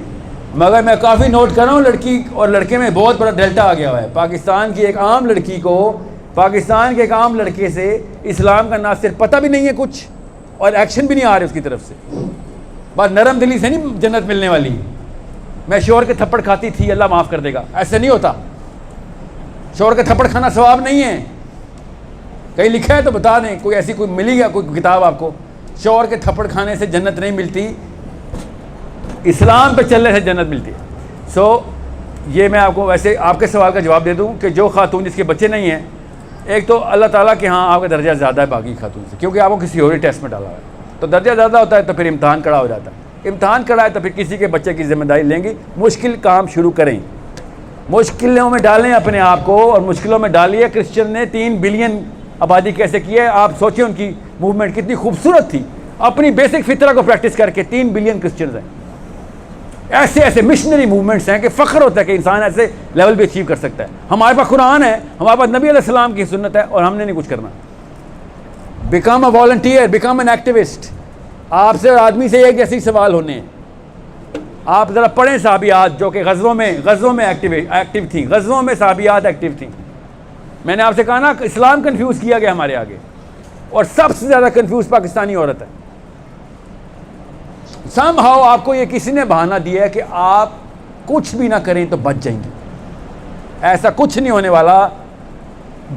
مگر میں کافی نوٹ کر رہا ہوں لڑکی اور لڑکے میں بہت بڑا ڈیلٹا آ گیا ہوا ہے. پاکستان کی ایک عام لڑکی کو پاکستان کے ایک عام لڑکے سے اسلام کا نہ صرف پتہ بھی نہیں ہے کچھ، اور ایکشن بھی نہیں آ رہے اس کی طرف سے. بات نرم دلی سے نہیں جنت ملنے والی. میں شوہر کے تھپڑ کھاتی تھی، اللہ معاف کر دے گا، ایسے نہیں ہوتا. شوہر کے تھپڑ کھانا ثواب نہیں ہے. کہیں لکھا ہے تو بتا دیں، کوئی ایسی کوئی ملی گا کوئی کتاب آپ کو؟ شوہر کے تھپڑ کھانے سے جنت نہیں ملتی، اسلام پہ چلنے سے جنت ملتی ہے. سو یہ میں آپ کو ویسے آپ کے سوال کا جواب دے دوں کہ جو خاتون جس کے بچے نہیں ہیں، ایک تو اللہ تعالیٰ کے ہاں آپ کا درجہ زیادہ ہے باقی خاتون سے، کیونکہ آپ کو کسی اور ہی ٹیسٹ میں ڈالا ہے، تو درجہ زیادہ ہوتا ہے تو پھر امتحان کڑا ہو جاتا ہے. امتحان کڑا ہے تو پھر کسی کے بچے کی ذمہ داری لیں گی. مشکل کام شروع کریں، مشکلوں میں ڈالیں اپنے آپ کو، اور مشکلوں میں ڈالیے. کرسچن نے 3 بلین آبادی کیسے کی ہے؟ آپ سوچیں ان کی موومنٹ کتنی خوبصورت تھی. اپنی بیسک فطرہ کو پریکٹس کر کے 3 بلین کرسچنز ہیں. ایسے ایسے مشنری موومنٹس ہیں کہ فخر ہوتا ہے کہ انسان ایسے لیول بھی اچیو کر سکتا ہے. ہمارے پاس قرآن ہے، ہمارے پاس نبی علیہ السلام کی سنت ہے، اور ہم نے نہیں کچھ کرنا. Become a volunteer, become an activist. آپ سے اور آدمی سے ایک جیسے سوال ہونے ہیں. آپ ذرا پڑھیں صحابیات جو کہ غزووں میں ایکٹیو تھیں، غزووں میں صحابیات ایکٹیو تھیں. میں نے آپ سے کہا نا اسلام کنفیوز کیا گیا ہمارے آگے، اور سب سے زیادہ کنفیوز پاکستانی عورت ہے. سم ہاؤ آپ کو یہ کسی نے بہانہ دیا ہے کہ آپ کچھ بھی نہ کریں تو بچ جائیں گے. ایسا کچھ نہیں ہونے والا.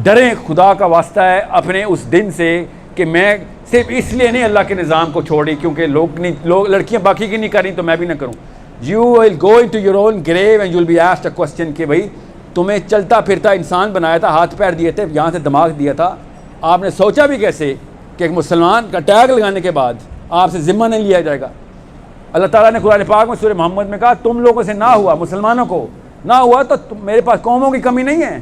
ڈریں، خدا کا واسطہ ہے اپنے اس دن سے کہ میں صرف اس لیے نہیں اللہ کے نظام کو چھوڑی کیونکہ لوگ لڑکیاں باقی کی نہیں کر رہی تو میں بھی نہ کروں. You will go into your own grave and you will be asked a question کہ بھائی تمہیں چلتا پھرتا انسان بنایا تھا، ہاتھ پیر دیے تھے، یہاں سے دماغ دیا تھا، آپ نے سوچا بھی کیسے کہ ایک مسلمان کا ٹیگ لگانے کے بعد آپ سے ذمہ نہیں لیا جائے گا؟ اللہ تعالیٰ نے قرآن پاک میں سورہ محمد میں کہا تم لوگوں سے نہ ہوا، مسلمانوں کو نہ ہوا تو میرے پاس قوموں کی کمی نہیں ہے.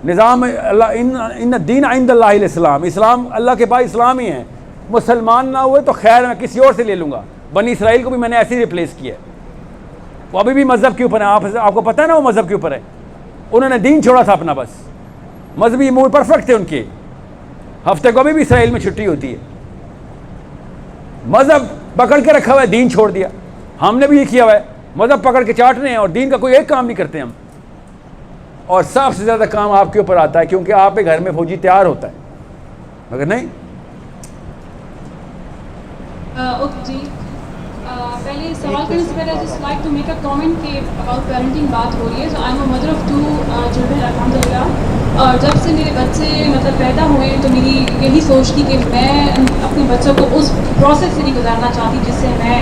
نظام اللہ ان الدین عند اللہ الاسلام، اسلام اللہ کے پاس اسلام ہی ہے. مسلمان نہ ہوئے تو خیر میں کسی اور سے لے لوں گا. بنی اسرائیل کو بھی میں نے ایسے ہی ریپلیس کیا ہے. وہ ابھی بھی مذہب کے اوپر ہے، آپ کو پتہ ہے نا وہ مذہب کے اوپر ہے. انہوں نے دین چھوڑا تھا اپنا، بس مذہبی امور پرفیکٹ تھے ان کے. ہفتے کو ابھی بھی اسرائیل میں چھٹی ہوتی ہے. مذہب پکڑ کے رکھا ہوا ہے، دین چھوڑ دیا. ہم نے بھی یہ کیا ہوا ہے، مذہب پکڑ کے چاٹ رہے ہیں اور دین کا کوئی ایک کام نہیں کرتے ہم. اور سب سے زیادہ کام آپ کے اوپر آتا ہے کیونکہ آپ کے گھر میں فوجی تیار ہوتا ہے، مگر نہیں. جی پہلے سوال کرنے سے پہلے just like to make a comment کہ اباؤٹ پیرنٹنگ بات ہو رہی ہے. So I am a mother of 2 children الحمد للہ. اور جب سے میرے بچے مطلب پیدا ہوئے تو میری یہی سوچ تھی کہ میں اپنے بچوں کو اس پروسیس سے نہیں گزارنا چاہتی جس سے میں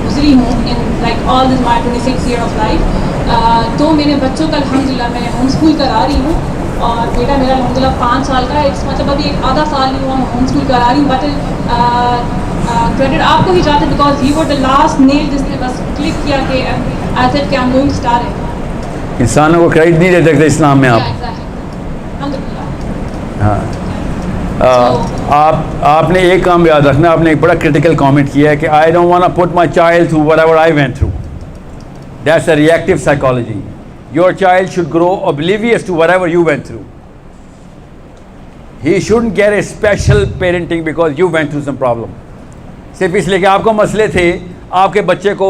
گزری ہوں in like all this my 26 year of life. تو میرے بچوں کا الحمد للہ میں ہوم اسکول کرا رہی ہوں، اور بیٹا میرا الحمد للہ 5 سال کا ہے. مطلب ابھی ایک آدھا سال نہیں ہوا میں ہوم اسکول کرا رہی ہوں. بٹ کریڈٹ آپ کو ہی جاتے because you were the last nail جس نے بس کلک کیا کہ آئی سیڈ کہ I am going to start it. انسانوں کو کریڈٹ نہیں دے سکتے اسلام میں آپ. ہاں آپ نے ایک کام یاد رکھنا، آپ نے ایک بڑا کرٹیکل کامنٹ کیا ہے کہ I don't want to put my child through whatever I went through. That's a reactive psychology. Your child should grow oblivious to whatever you went through. He shouldn't get a special parenting because you went through some problem. صرف اس لیے کہ آپ کو مسئلے تھے آپ کے بچے کو،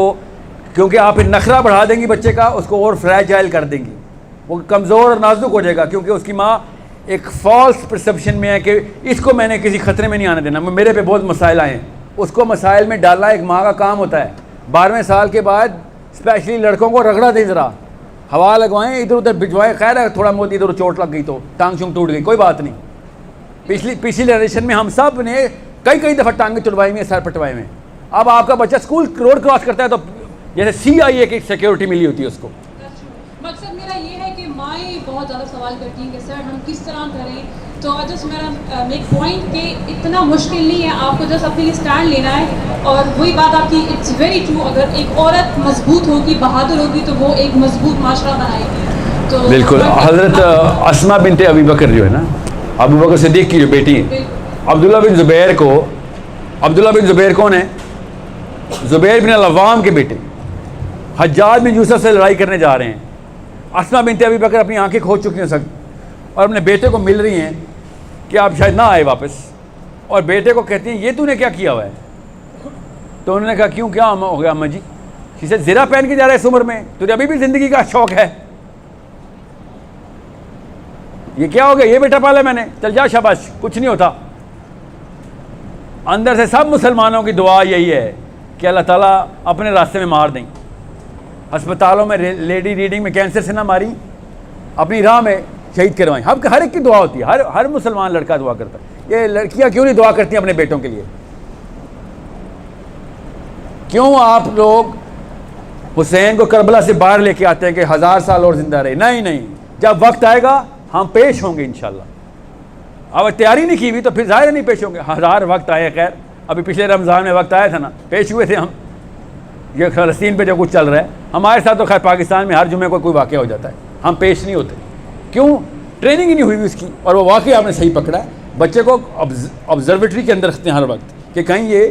کیونکہ آپ پھر نخرہ بڑھا دیں گی بچے کا، اس کو اور فریجائل کر دیں گی، وہ کمزور اور نازک ہو جائے گا کیونکہ اس کی ماں ایک فالس پرسیپشن میں ہے کہ اس کو میں نے کسی خطرے میں نہیں آنے دینا. میرے پہ بہت مسائل آئے ہیں، اس کو مسائل میں ڈالنا ایک ماں کا کام ہوتا ہے. 12ویں سال کے بعد اسپیشلی لڑکوں کو رگڑا دیں، ذرا ہوا لگوائیں، ادھر ادھر بھجوائیں. خیر ہے تھوڑا موتی ادھر چوٹ لگ گئی تو ٹانگ شونگ ٹوٹ گئی، کوئی بات نہیں. پچھلی جنریشن میں ہم سب نے کئی دفعہ ٹانگیں چڑھوائی ہوئی ہیں، سر پٹوائے ہوئے ہیں. اب آپ کا بچہ اسکول روڈ کراس کرتا ہے تو جیسے CIA کی سیکیورٹی ملی ہوتی ہے اس کو. مقصد میرا یہ ہے کہ مائیں بہت بہت زیادہ سوال کرتی ہیں کہ سر ہم کس طرح کریں. تو جسٹ میرا میک پوائنٹ کہ اتنا مشکل نہیں ہے, آپ کو جسٹ اپنے لیے اسٹینڈ لینا ہے. اور وہی بات آپ کی اٹس ویری ٹرو, اگر ایک عورت مضبوط ہوگی, بہادر ہوگی, تو وہ ایک مضبوط معاشرہ بنائے گی. تو بالکل. حضرت اسما بنت ابی بکر جو ہے نا, ابو بکر صدیق کی جو بیٹی ہے, عبداللہ بن زبیر کون ہے؟ زبیر بن العوام کے بیٹے, حجاج بن یوسف سے لڑائی کرنے جا رہے ہیں. اسما بنت ابی بکر اپنی آنکھیں کھو چکی ہیں سب, اور اپنے بیٹے کو مل رہی ہیں کہ آپ شاید نہ آئے واپس, اور بیٹے کو کہتی ہیں یہ تو نے کیا کیا ہوا ہے؟ تو انہوں نے کہا کیوں, کیا ہو گیا اماں جی؟ اسے زرہ پہن کے جا رہا ہے اس عمر میں, تجھے ابھی بھی زندگی کا شوق ہے؟ یہ کیا ہو گیا؟ یہ بیٹا پالا میں نے, چل جا شاباش, کچھ نہیں ہوتا. اندر سے سب مسلمانوں کی دعا یہی ہے کہ اللہ تعالیٰ اپنے راستے میں مار دیں. ہسپتالوں میں لیڈی ریڈنگ میں کینسر سے نہ ماری, اپنی راہ میں شہید کروائیں. ہر ایک کی دعا ہوتی ہے, ہر مسلمان لڑکا دعا کرتا ہے. یہ لڑکیاں کیوں نہیں دعا کرتی ہیں اپنے بیٹوں کے لیے؟ کیوں آپ لوگ حسین کو کربلا سے باہر لے کے آتے ہیں کہ 1000 سال اور زندہ رہے؟ نہیں, جب وقت آئے گا ہم پیش ہوں گے انشاءاللہ. اب تیاری نہیں کی ہوئی تو پھر ظاہر نہیں پیش ہوں گے. 1000 وقت آئے, خیر ابھی پچھلے رمضان میں وقت آیا تھا نا, پیش ہوئے تھے ہم. یہ فلسطین پہ جو کچھ چل رہا ہے ہمارے ساتھ تو خیر پاکستان میں ہر جمعے کو کوئی واقعہ ہو جاتا ہے, ہم پیش نہیں ہوتے. کیوں؟ ٹریننگ ہی نہیں ہوئی اس کی. اور وہ واقعہ آپ نے صحیح پکڑا ہے, بچے کو آبزرویٹری کے اندر رکھتے ہیں ہر وقت کہ کہیں یہ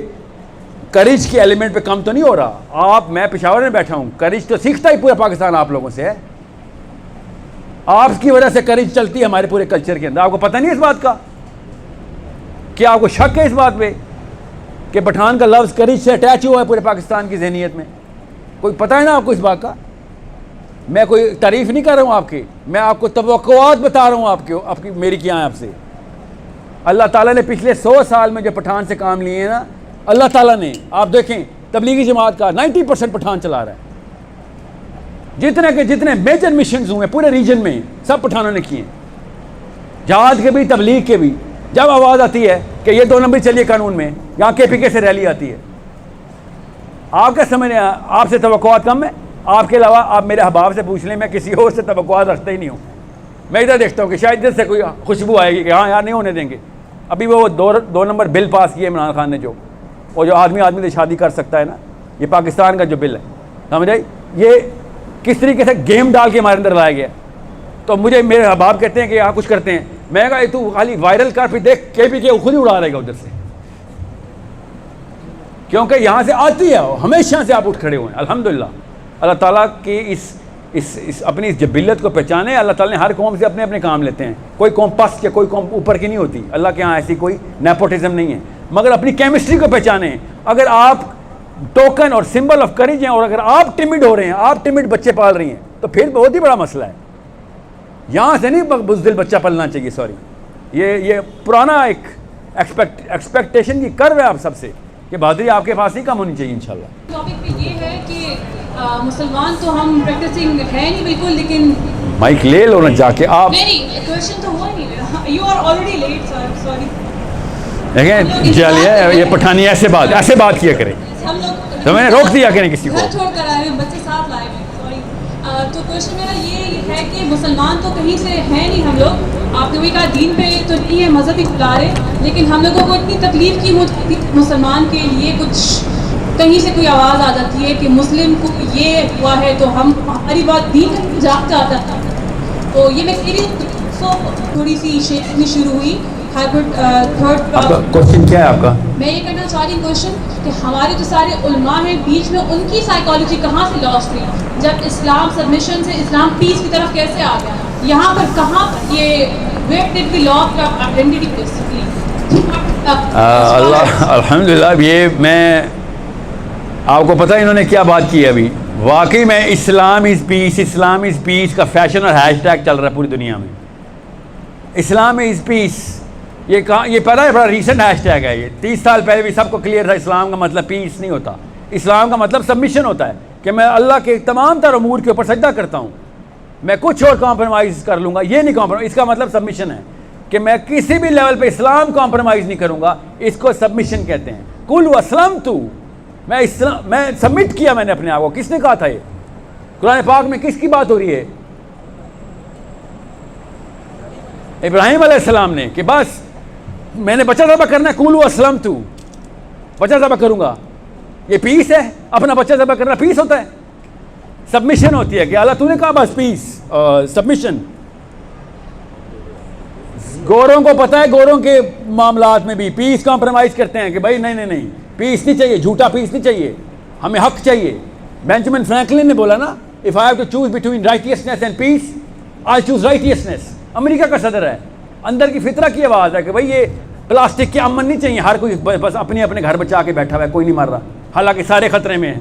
کریج کے ایلیمنٹ پہ کم تو نہیں ہو رہا. میں پشاور میں بیٹھا ہوں, کریج تو سیکھتا ہی پورا پاکستان آپ لوگوں سے ہے. آپ کی وجہ سے کریج چلتی ہے ہمارے پورے کلچر کے اندر. آپ کو پتہ نہیں اس بات کا؟ کیا آپ کو شک ہے اس بات پہ کہ پٹھان کا لفظ کریج سے اٹیچ ہوا ہے پورے پاکستان کی ذہنیت میں؟ کوئی پتہ ہے نا آپ کو اس بات کا؟ میں کوئی تعریف نہیں کر رہا ہوں آپ کی, میں آپ کو توقعات بتا رہا ہوں آپ کی میری کیا ہیں آپ سے. اللہ تعالیٰ نے پچھلے 100 سال میں جو پٹھان سے کام لیے ہیں نا, اللہ تعالیٰ نے, آپ دیکھیں تبلیغی جماعت کا 90% پٹھان چلا رہا ہے. جتنے میجر مشنز ہوئے پورے ریجن میں سب پٹھانوں نے کیے ہیں, جہاد کے بھی تبلیغ کے بھی. جب آواز آتی ہے کہ یہ 2 نمبر چلیے قانون میں, یہاں KPK سے ریلی آتی ہے. آپ کیا سمجھ رہے ہیں آپ سے توقعات کم ہے؟ آپ کے علاوہ آپ میرے احباب سے پوچھ لیں, میں کسی اور سے توقعات رکھتا ہی نہیں ہوں. میں ادھر دیکھتا ہوں کہ شاید ادھر سے کوئی خوشبو آئے گی کہ ہاں یار نہیں ہونے دیں گے. ابھی وہ 2 نمبر بل پاس کیے عمران خان نے, جو آدمی سے شادی کر سکتا ہے نا, یہ پاکستان کا جو بل ہے, سمجھ آئی؟ یہ کس طریقے سے گیم ڈال کے ہمارے اندر لایا گیا. تو مجھے میرے احباب کہتے ہیں کہ یہاں کچھ کرتے ہیں, میں کہا تو خالی وائرل کر, پھر دیکھ KPK خود ہی اڑا رہے گا ادھر سے, کیونکہ یہاں سے آتی ہے, ہمیشہ سے آپ اٹھ کھڑے ہوئے ہیں. الحمدللہ اللہ تعالیٰ کی اس اپنی اس جبلت کو پہچانے. اللہ تعالیٰ نے ہر قوم سے اپنے قام لیتے ہیں, کوئی قوم پس کے کوئی قوم اوپر کی نہیں ہوتی. اللہ کے ہاں ایسی کوئی نیپوٹزم نہیں ہے, مگر اپنی کیمسٹری کو پہچانے. اگر آپ ٹوکن اور سمبل آف کریج ہیں, اور اگر آپ ٹمڈ ہو رہے ہیں, آپ ٹمڈ بچے پال رہی ہیں, تو پھر بہت ہی بڑا مسئلہ ہے. یہاں سے نہیں بزدل بچہ پلنا چاہیے. سوری, یہ پرانا ایک ایکسپیکٹیشن کی کرو ہے آپ سب سے کہ بہادری آپ کے پاس ہی کم ہونی چاہیے انشاءاللہ. ٹاپک پہ یہ ہے کہ مسلمان تو ہم پریکٹسنگ ہے نہیں بالکل, لیکن مائک لے لو نا جا کے آپ. نہیں, کویشچن تو ہوا ہی نہیں, you are already late sir, sorry. دیکھیں چلیے, یہ پٹھانی ایسے بات کیا کریں, ہم لوگ تو میں نے روک دیا کریں کسی کو. گھر چھوڑ کر آئے ہیں, بچے ساتھ لائے ہیں, سوری. تو کویشچن میرا یہ ہے کہ مسلمان تو کہیں سے ہے نہیں ہم لوگ. آپ نے وہی کہا دین پہ تو نہیں ہے, مذہب ہی کھلا رہے, لیکن ہم لوگوں کو اتنی تکلیف کی مسلمان کے لیے کچھ کہیں سے کوئی آواز آ جاتی ہے کہ مسلم کو یہ ہوا ہے, تو ہماری بات دین جاگ جاتا تھا. تو یہ میں میری تھوڑی سی شیئر شروع ہوئی. کوشچن کیا ہے آپ کا؟ میں یہ کرنا چاہ رہی ہوں کوشچن کہ ہمارے جو سارے علماء ہیں بیچ میں ان کی سائیکالوجی کہاں سے لاسٹ ہوئی؟ جب اسلام سبمیشن سے اسلام پیس کی طرف کیسے آ گیا؟ یہاں پر کہاں یہ where did we loss of identity basically? اللہ الحمدللہ. یہ میں آپ کو پتہ انہوں نے کیا بات کی ہے ابھی. واقعی میں اسلام از پیس کا فیشن اور ہیش ٹیگ چل رہا ہے پوری دنیا میں. اسلام از پیس, یہ پتہ ہے بڑا ریسنٹ ہیش ٹیگ ہے. یہ 30 سال پہلے بھی سب کو کلیئر تھا اسلام کا مطلب پیس نہیں ہوتا. اسلام کا مطلب سبمیشن ہوتا ہے کہ میں اللہ کے تمام تر امور کے اوپر سجدہ کرتا ہوں, میں کچھ اور کمپرومائز کر لوں گا, یہ نہیں کمپرومائز. اس کا مطلب سبمیشن ہے کہ میں کسی بھی لیول پہ اسلام کمپرومائز نہیں کروں گا. اس کو سبمیشن کہتے ہیں. قل اسلمت, میں سبمٹ کیا میں نے اپنے آپ کو. کس نے کہا تھا یہ؟ قرآن پاک میں کس کی بات ہو رہی ہے؟ ابراہیم علیہ السلام نے کہ بس میں نے بچہ ذبح کرنا ہے، قولوا اسلمت، بچہ ذبح کروں گا. یہ پیس ہے، اپنا بچہ ذبح کرنا پیس ہوتا ہے؟ سبمیشن ہوتی ہے کہ اللہ تو نے کہا بس پیس، سبمیشن. گوروں کو پتہ ہے، گوروں کے معاملات میں بھی پیس کمپرومائز کرتے ہیں کہ بھائی نہیں پیس نہیں چاہیے، جھوٹا پیس نہیں چاہیے، ہمیں حق چاہیے. بینجامن فرینکلن نے بولا نا if I have to choose between righteousness and peace I choose righteousness. امریکہ کا صدر ہے، اندر کی فطرہ کی آواز ہے کہ بھائی یہ پلاسٹک کے امن نہیں چاہیے، ہر کوئی بس اپنے گھر بچا کے بیٹھا ہوا ہے، کوئی نہیں مر رہا، حالانکہ سارے خطرے میں ہیں.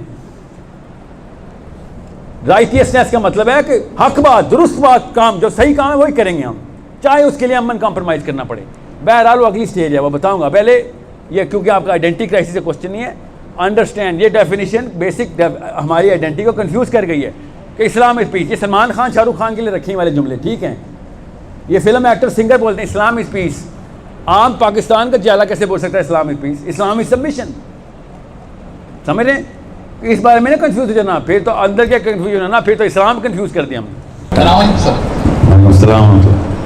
رائٹیسنس کا مطلب ہے کہ حق بات، درست بات، کام جو صحیح کام ہے وہی کریں گے ہم، چاہے اس کے لیے امن کمپرومائز کرنا پڑے. بہرحال وہ اگلی سٹیج ہے، وہ بتاؤں گا. پہلے یہ کیونکہ آپ کا آئیڈینٹی کرائسس کا کوشچن نہیں ہے، انڈرسٹینڈ یہ ڈیفینیشن بیسک ہماری آئیڈینٹی کو کنفیوز کر گئی ہے کہ اسلام از پیس. یہ سلمان خان شاہ رخ خان کے لیے رکھیں والے جملے ٹھیک ہیں، یہ فلم ایکٹر سنگر بولتے ہیں اسلام از پیس. عام پاکستان کا جالا کیسے بول سکتا ہے اسلام از پیس؟ اسلام از سبمیشن. سمجھ رہے ہیں؟ اس بارے میں نہ کنفیوز ہو جانا، پھر تو اندر کیا کنفیوژن ہونا، پھر تو اسلام کنفیوز کر دیا ہم نے. السلام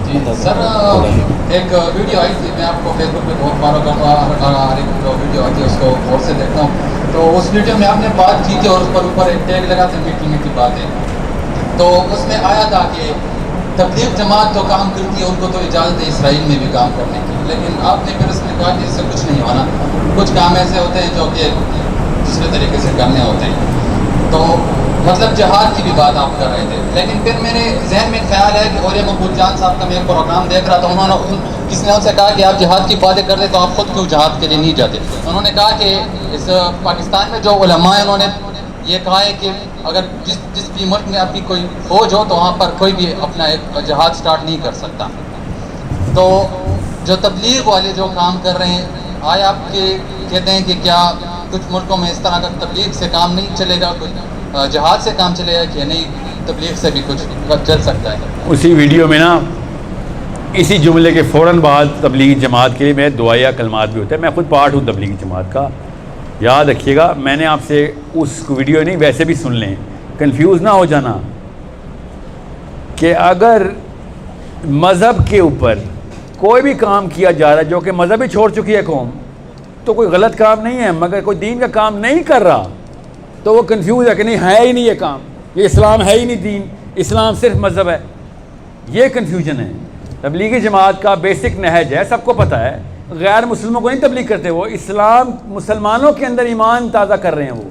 جی سر، ایک ویڈیو آئی تھی، میں آپ کو فیس بک پہ بہت فالو کرتا ہوں، ہر ایک جو ویڈیو آتی ہے اس کو غور سے دیکھتا ہوں. تو اس ویڈیو میں آپ نے بات کی تھی اور اس پر اوپر ایک ٹیگ لگا تھا میٹھی میٹھی باتیں. تو اس میں آیا تھا کہ تبلیغ جماعت تو کام کرتی ہے، ان کو تو اجازت ہے اسرائیل میں بھی کام کرنے کی، لیکن آپ نے پھر اس میں کہا کہ اس سے کچھ نہیں ہونا، کچھ کام ایسے ہوتے ہیں جو کہ دوسرے طریقے سے کرنے ہوتے ہیں. تو مطلب جہاد کی بھی بات آپ کر رہے تھے، لیکن پھر میرے ذہن میں خیال ہے کہ اوریا مقبول جان صاحب کا میں ایک پروگرام دیکھ رہا تھا، انہوں نے کسی نے ان سے کہا کہ آپ جہاد کی باتیں کر رہے تو آپ خود کیوں جہاد کے لیے نہیں جاتے. انہوں نے کہا کہ اس پاکستان میں جو علماء ہیں انہوں نے یہ کہا ہے کہ اگر جس بھی ملک میں آپ کی کوئی فوج ہو تو وہاں پر کوئی بھی اپنا ایک جہاد سٹارٹ نہیں کر سکتا. تو جو تبلیغ والے جو کام کر رہے ہیں، آیا آپ کے کہتے ہیں کہ کیا کچھ ملکوں میں اس طرح کا تبلیغ سے کام نہیں چلے گا، کچھ جہاد سے کام چلے گا کہ نہیں تبلیغ سے بھی کچھ چل سکتا ہے؟ اسی ویڈیو میں نا اسی جملے کے فوراً بعد تبلیغی جماعت کے لیے میں دعائیہ کلمات بھی ہوتا ہے. میں خود پارٹ ہوں تبلیغی جماعت کا، یاد رکھیے گا. میں نے آپ سے اس ویڈیو نہیں ویسے بھی سن لیں، کنفیوز نہ ہو جانا کہ اگر مذہب کے اوپر کوئی بھی کام کیا جا رہا ہے جو کہ مذہب ہی چھوڑ چکی ہے قوم، تو کوئی غلط کام نہیں ہے. مگر کوئی دین کا کام نہیں کر رہا تو وہ کنفیوز ہے کہ نہیں ہے ہی نہیں یہ کام، یہ اسلام ہے ہی نہیں، دین اسلام صرف مذہب ہے. یہ کنفیوژن ہے. تبلیغی جماعت کا بیسک نہج ہے، سب کو پتہ ہے. غیر مسلموں کو نہیں تبلیغ کرتے، وہ اسلام مسلمانوں کے اندر ایمان تازہ کر رہے ہیں وہ،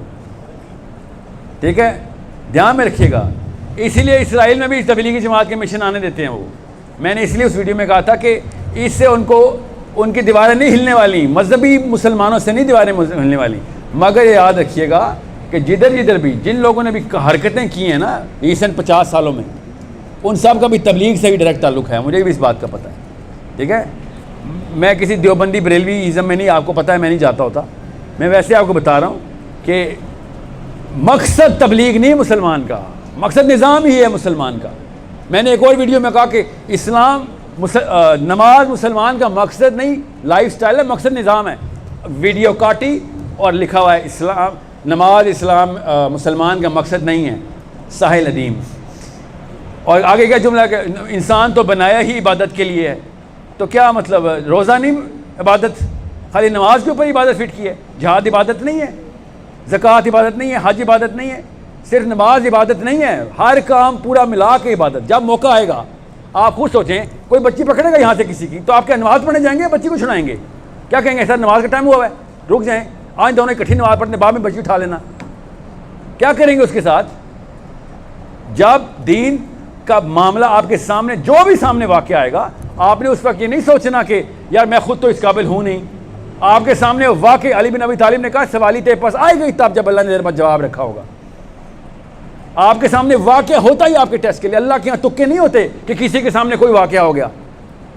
ٹھیک ہے، دھیان میں رکھیے گا. اسی لیے اسرائیل میں بھی تبلیغی جماعت کے مشن آنے دیتے ہیں وہ. میں نے اس لیے اس ویڈیو میں کہا تھا کہ اس سے ان کی دیواریں نہیں ہلنے والی، مذہبی مسلمانوں سے نہیں دیواریں ہلنے والی. مگر یہ یاد رکھیے گا کہ جدھر بھی جن لوگوں نے بھی حرکتیں کی ہیں نا ریسنٹ 50 سالوں میں، ان سب کا بھی تبلیغ سے بھی ڈائریکٹ تعلق ہے. مجھے بھی اس بات کا پتہ ہے، ٹھیک ہے. میں کسی دیوبندی بریلوی ازم میں نہیں، آپ کو پتہ ہے میں نہیں جاتا ہوتا. میں ویسے آپ کو بتا رہا ہوں کہ مقصد تبلیغ نہیں مسلمان کا، مقصد نظام ہی ہے مسلمان کا. میں نے ایک اور ویڈیو میں کہا کہ نماز مسلمان کا مقصد نہیں، لائف سٹائل ہے، مقصد نظام ہے. ویڈیو کاٹی اور لکھا ہوا ہے اسلام، نماز اسلام مسلمان کا مقصد نہیں ہے. ساحل ندیم. اور آگے کیا جملہ ہے کہ انسان تو بنایا ہی عبادت کے لیے ہے. تو کیا مطلب روزہ نہیں عبادت، خالی نماز کے اوپر عبادت فٹ کی ہے؟ جہاد عبادت نہیں ہے، زکوٰۃ عبادت نہیں ہے، حج عبادت نہیں ہے، صرف نماز عبادت نہیں ہے، ہر کام پورا ملا کے عبادت. جب موقع آئے گا آپ خود سوچیں، کوئی بچی پکڑے گا یہاں سے کسی کی تو آپ کیا نماز پڑھنے جائیں گے؟ بچی کو چھڑائیں گے؟ کیا کہیں گے سر نماز کا ٹائم ہوا ہے، رک جائیں، آج دونوں اکٹھی نماز پڑھنے، بعد میں بچی اٹھا لینا. کیا کریں گے اس کے ساتھ؟ جب دین کا معاملہ آپ کے سامنے، جو بھی سامنے واقع آئے گا، آپ نے اس وقت یہ نہیں سوچنا کہ یار میں خود تو اس قابل ہوں نہیں. آپ کے سامنے واقع علی بن ابی طالب نے کہا سوالی تیرے پاس آئے گی تب جب اللہ نے تیرے پاس جواب رکھا ہوگا. آپ کے سامنے واقع ہوتا ہی آپ کے ٹیسٹ کے لیے. اللہ کے یہاں تکے نہیں ہوتے کہ کسی کے سامنے کوئی واقعہ ہو گیا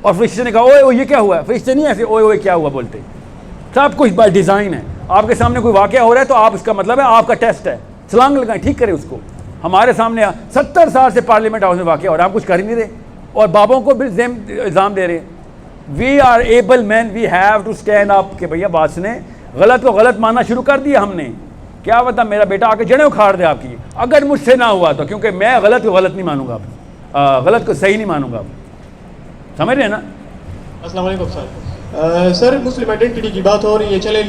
اور فرشتے نے کہا اوئے اوئے یہ کیا ہوا ہے. فرشتے نہیں ایسے اوئے اوئے کیا ہوا بولتے، سب کچھ بائی ڈیزائن ہے. آپ کے سامنے کوئی واقعہ ہو رہا ہے تو آپ اس کا مطلب ہے آپ کا ٹیسٹ ہے، چھلانگ لگائیں، ٹھیک کریں اس کو. ہمارے سامنے 70 سال سے پارلیمنٹ ہاؤس میں واقعہ ہو رہا ہے، آپ کچھ کر ہی نہیں رہے اور بابوں کو بھی الزام دے رہے ہیں. We are able man, we have to stand up کہ بھیا بات سنیں. غلط کو غلط ماننا شروع کر دیا ہم نے. کیا پتا میرا بیٹا آ کے جڑیں اکھاڑ دے آپ کی، اگر مجھ سے نہ ہوا تو، کیونکہ میں غلط کو غلط نہیں مانوں گا، غلط کو صحیح نہیں مانوں گا. سمجھ رہے ہیں نا؟ السلام علیکم سر. سر مسلم آئیڈینٹی کی بات ہو رہی ہے, چلے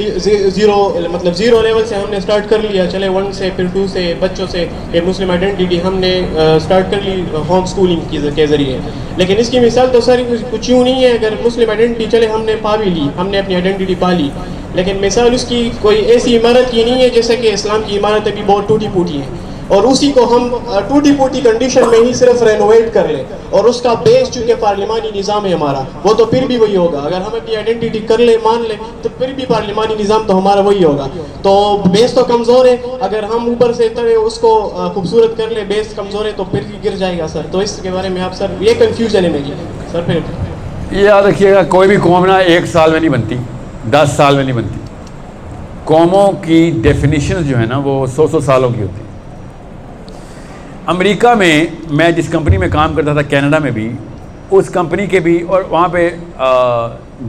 زیرو لیول سے ہم نے اسٹارٹ کر لیا, چلے 1 سے پھر 2 سے بچوں سے یہ مسلم آئیڈینٹی ہم نے اسٹارٹ کر لی ہوم اسکولنگ کے ذریعے. لیکن اس کی مثال تو سر کچھ یوں نہیں ہے, اگر مسلم آئیڈینٹی چلے ہم نے پا بھی لی, ہم نے اپنی آئیڈینٹی پا لی, لیکن مثال اس کی کوئی ایسی عمارت کی نہیں ہے جیسے کہ اسلام کی عمارت ابھی بہت ٹوٹی پھوٹی ہے, اور اسی کو ہم ٹوٹی پھوٹی کنڈیشن میں ہی صرف رینوویٹ کر لیں, اور اس کا بیس چونکہ پارلیمانی نظام ہے ہمارا, وہ تو پھر بھی وہی ہوگا. اگر ہم اپنی آئیڈینٹی کر لیں, مان لیں, تو پھر بھی پارلیمانی نظام تو ہمارا وہی ہوگا. تو بیس تو کمزور ہے, اگر ہم اوپر سے اس کو خوبصورت کر لیں, بیس کمزور ہے تو پھر گر جائے گا سر. تو اس کے بارے میں آپ سر, یہ کنفیوژن ہے میری سر. پھر یہ یاد رکھیے گا, کوئی بھی قوم نا 1 سال میں نہیں بنتی, 10 سال میں نہیں بنتی. قوموں کی ڈیفینیشن جو ہے نا وہ 100 سالوں کی ہوتی ہیں. امریکہ میں جس کمپنی میں کام کرتا تھا, کینیڈا میں بھی, اس کمپنی کے بھی, اور وہاں پہ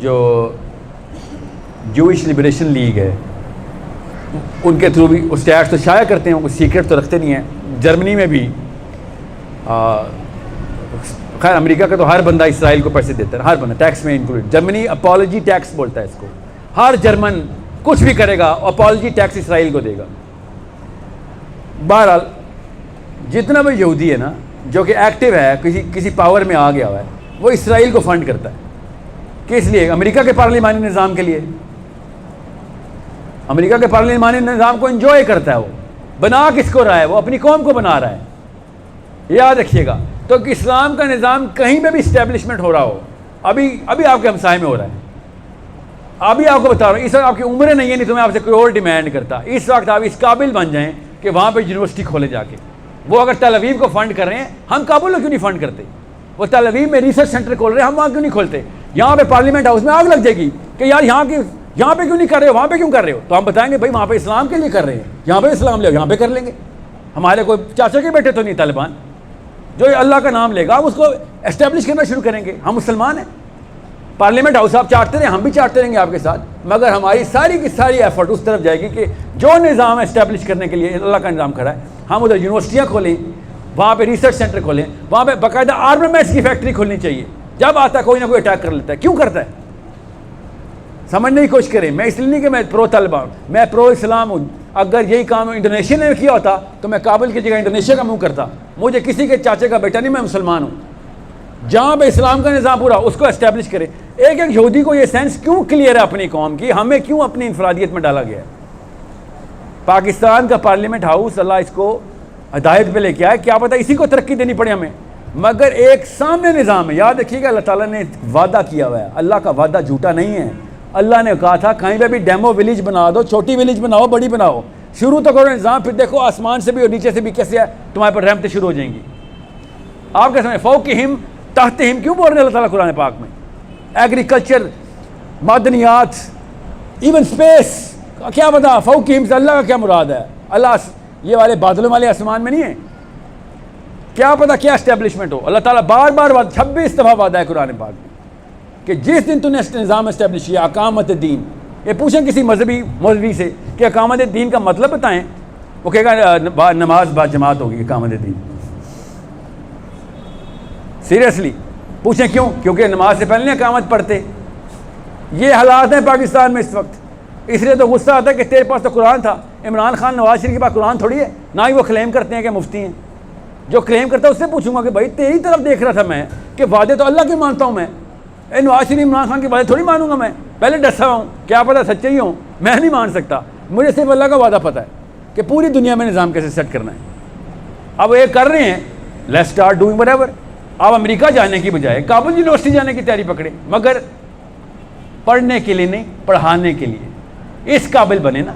جو جوئش لبریشن لیگ ہے ان کے تھرو بھی وہ اسٹیٹس تو شائع کرتے ہیں, وہ سیکرٹ تو رکھتے نہیں ہیں. جرمنی میں بھی, خیر امریکہ کا تو ہر بندہ اسرائیل کو پیسے دیتا ہے, ہر بندہ, ٹیکس میں انکلوڈ. جرمنی اپالوجی ٹیکس بولتا ہے اس کو, ہر جرمن کچھ بھی کرے گا اپالوجی ٹیکس اسرائیل کو دے گا. بہرحال جتنا بھی یہودی ہے نا جو کہ ایکٹیو ہے, کسی پاور میں آ گیا ہوا ہے, وہ اسرائیل کو فنڈ کرتا ہے. کس لیے؟ امریکہ کے پارلیمانی نظام کے لیے. امریکہ کے پارلیمانی نظام کو انجوائے کرتا ہے, وہ بنا کس کو رہا ہے؟ وہ اپنی قوم کو بنا رہا ہے. یاد رکھیے گا. تو اسلام کا نظام کہیں پہ بھی اسٹیبلشمنٹ ہو رہا ہو, ابھی آپ کے ہمسائے میں ہو رہا ہے. ابھی آپ کو بتا رہا ہوں, اس وقت آپ کی عمریں نہیں ہے, نہیں تو میں آپ سے کوئی اور ڈیمانڈ کرتا. اس وقت آپ اس قابل بن جائیں کہ وہاں پہ یونیورسٹی کھولے جا کے. وہ اگر تل ابیب کو فنڈ کر رہے ہیں, ہم کابل میں کیوں نہیں فنڈ کرتے؟ وہ تل ابیب میں ریسرچ سینٹر کھول رہے ہیں, ہم وہاں کیوں نہیں کھولتے؟ یہاں پہ پارلیمنٹ ہاؤس میں آگ لگ جائے گی کہ یار یہاں پہ کیوں نہیں کر رہے ہو, وہاں پہ کیوں کر رہے ہو؟ تو ہم بتائیں گے بھائی وہاں پہ اسلام کے لیے کر رہے ہیں, یہاں پہ اسلام لے, یہاں پہ کر لیں گے. ہمارے کوئی چاچا کے بیٹے تو نہیں طالبان, جو اللہ کا نام لے گا ہم اس کو اسٹیبلش کرنا شروع کریں گے. ہم مسلمان ہیں. پارلیمنٹ ہاؤس آپ چاٹتے رہیں, ہم بھی چاٹتے رہیں گے آپ کے ساتھ, مگر ہماری ساری کی ساری ایفرٹ اس طرف جائے گی کہ جو نظام اسٹیبلش کرنے کے لیے اللہ کا نظام کھڑا ہے, ہم ادھر یونیورسٹیاں کھولیں, وہاں پہ ریسرچ سینٹر کھولیں, وہاں پہ باقاعدہ آرمامنٹس کی فیکٹری کھولنی چاہیے. جب آتا ہے کوئی نہ کوئی اٹیک کر لیتا ہے, کیوں کرتا ہے؟ سمجھنے کی کوشش کریں. میں اس لیے نہیں کہ میں پرو طالبان, میں پرو اسلام ہوں. اگر یہی کام انڈونیشیا نے کیا ہوتا تو میں کابل کی جگہ انڈونیشیا کا منہ کرتا. مجھے کسی کے چاچے کا بیٹا نہیں, میں مسلمان ہوں. جہاں پہ اسلام کا نظام پورا اس کو اسٹیبلش کرے. ایک یہودی کو یہ سینس کیوں کلیئر ہے اپنی قوم کی, ہمیں کیوں اپنی انفرادیت میں ڈالا گیا ہے؟ پاکستان کا پارلیمنٹ ہاؤس اللہ اس کو ہدایت پہ لے کے آئے, کیا پتہ اسی کو ترقی دینی پڑے ہمیں, مگر ایک سامنے نظام ہے. یاد رکھیے گا اللہ تعالیٰ نے وعدہ کیا ہوا ہے, اللہ کا وعدہ جھوٹا نہیں ہے. اللہ نے کہا تھا کہیں پہ بھی ڈیمو ولیج بنا دو, چھوٹی ولیج بناؤ بڑی بناؤ, شروع تو کرو نظام, پھر دیکھو آسمان سے بھی اور نیچے سے بھی کیسے تمہارے پر رحمتیں شروع ہو جائیں گی. آپ کیا سمجھیں؟ فوقہم تحتہم کیوں بول رہے ہیں اللہ تعالیٰ قرآن پاک میں؟ ایگریکلچر, معدنیات, ایون اسپیس, کیا پتا فوقہم سے اللہ کا کیا مراد ہے؟ اللہ یہ والے بادلوں والے آسمان میں نہیں ہے, کیا پتا کیا اسٹیبلشمنٹ ہو. اللہ تعالیٰ بار بار 26 دفعہ وعدہ ہے قرآن پاک میں کہ جس دن تم نے نظام اسٹیبلش کیا, اقامت دین. یہ پوچھیں کسی مذہبی سے کہ اقامت دین کا مطلب بتائیں, وہ کہے گا نماز با جماعت ہوگی اقامت دین. سیریسلی پوچھیں کیوں؟ کیونکہ نماز سے پہلے اقامت پڑھتے. یہ حالات ہیں پاکستان میں اس وقت. اس لیے تو غصہ آتا ہے کہ تیرے پاس تو قرآن تھا. عمران خان نواز شریف کے پاس قرآن تھوڑی ہے, نہ ہی وہ کلیم کرتے ہیں کہ مفتی ہیں. جو کلیم کرتا ہے اس سے پوچھوں گا کہ بھائی تیری طرف دیکھ رہا تھا میں کہ وعدے تو اللہ کے مانتا ہوں میں, نواز شریف عمران خان کے وعدے تھوڑی مانوں گا میں. پہلے ڈسا ہوں, کیا پتہ سچے ہی ہوں, میں نہیں مان سکتا. مجھے صرف اللہ کا وعدہ پتہ ہے کہ پوری دنیا میں نظام کیسے سیٹ کرنا ہے. اب یہ کر رہے ہیں, let's start doing what ever. آپ امریکہ جانے کی بجائے کابل یونیورسٹی جانے کی تیاری پکڑے, مگر پڑھنے کے لیے نہیں, پڑھانے کے لیے. اس قابل بنے نا,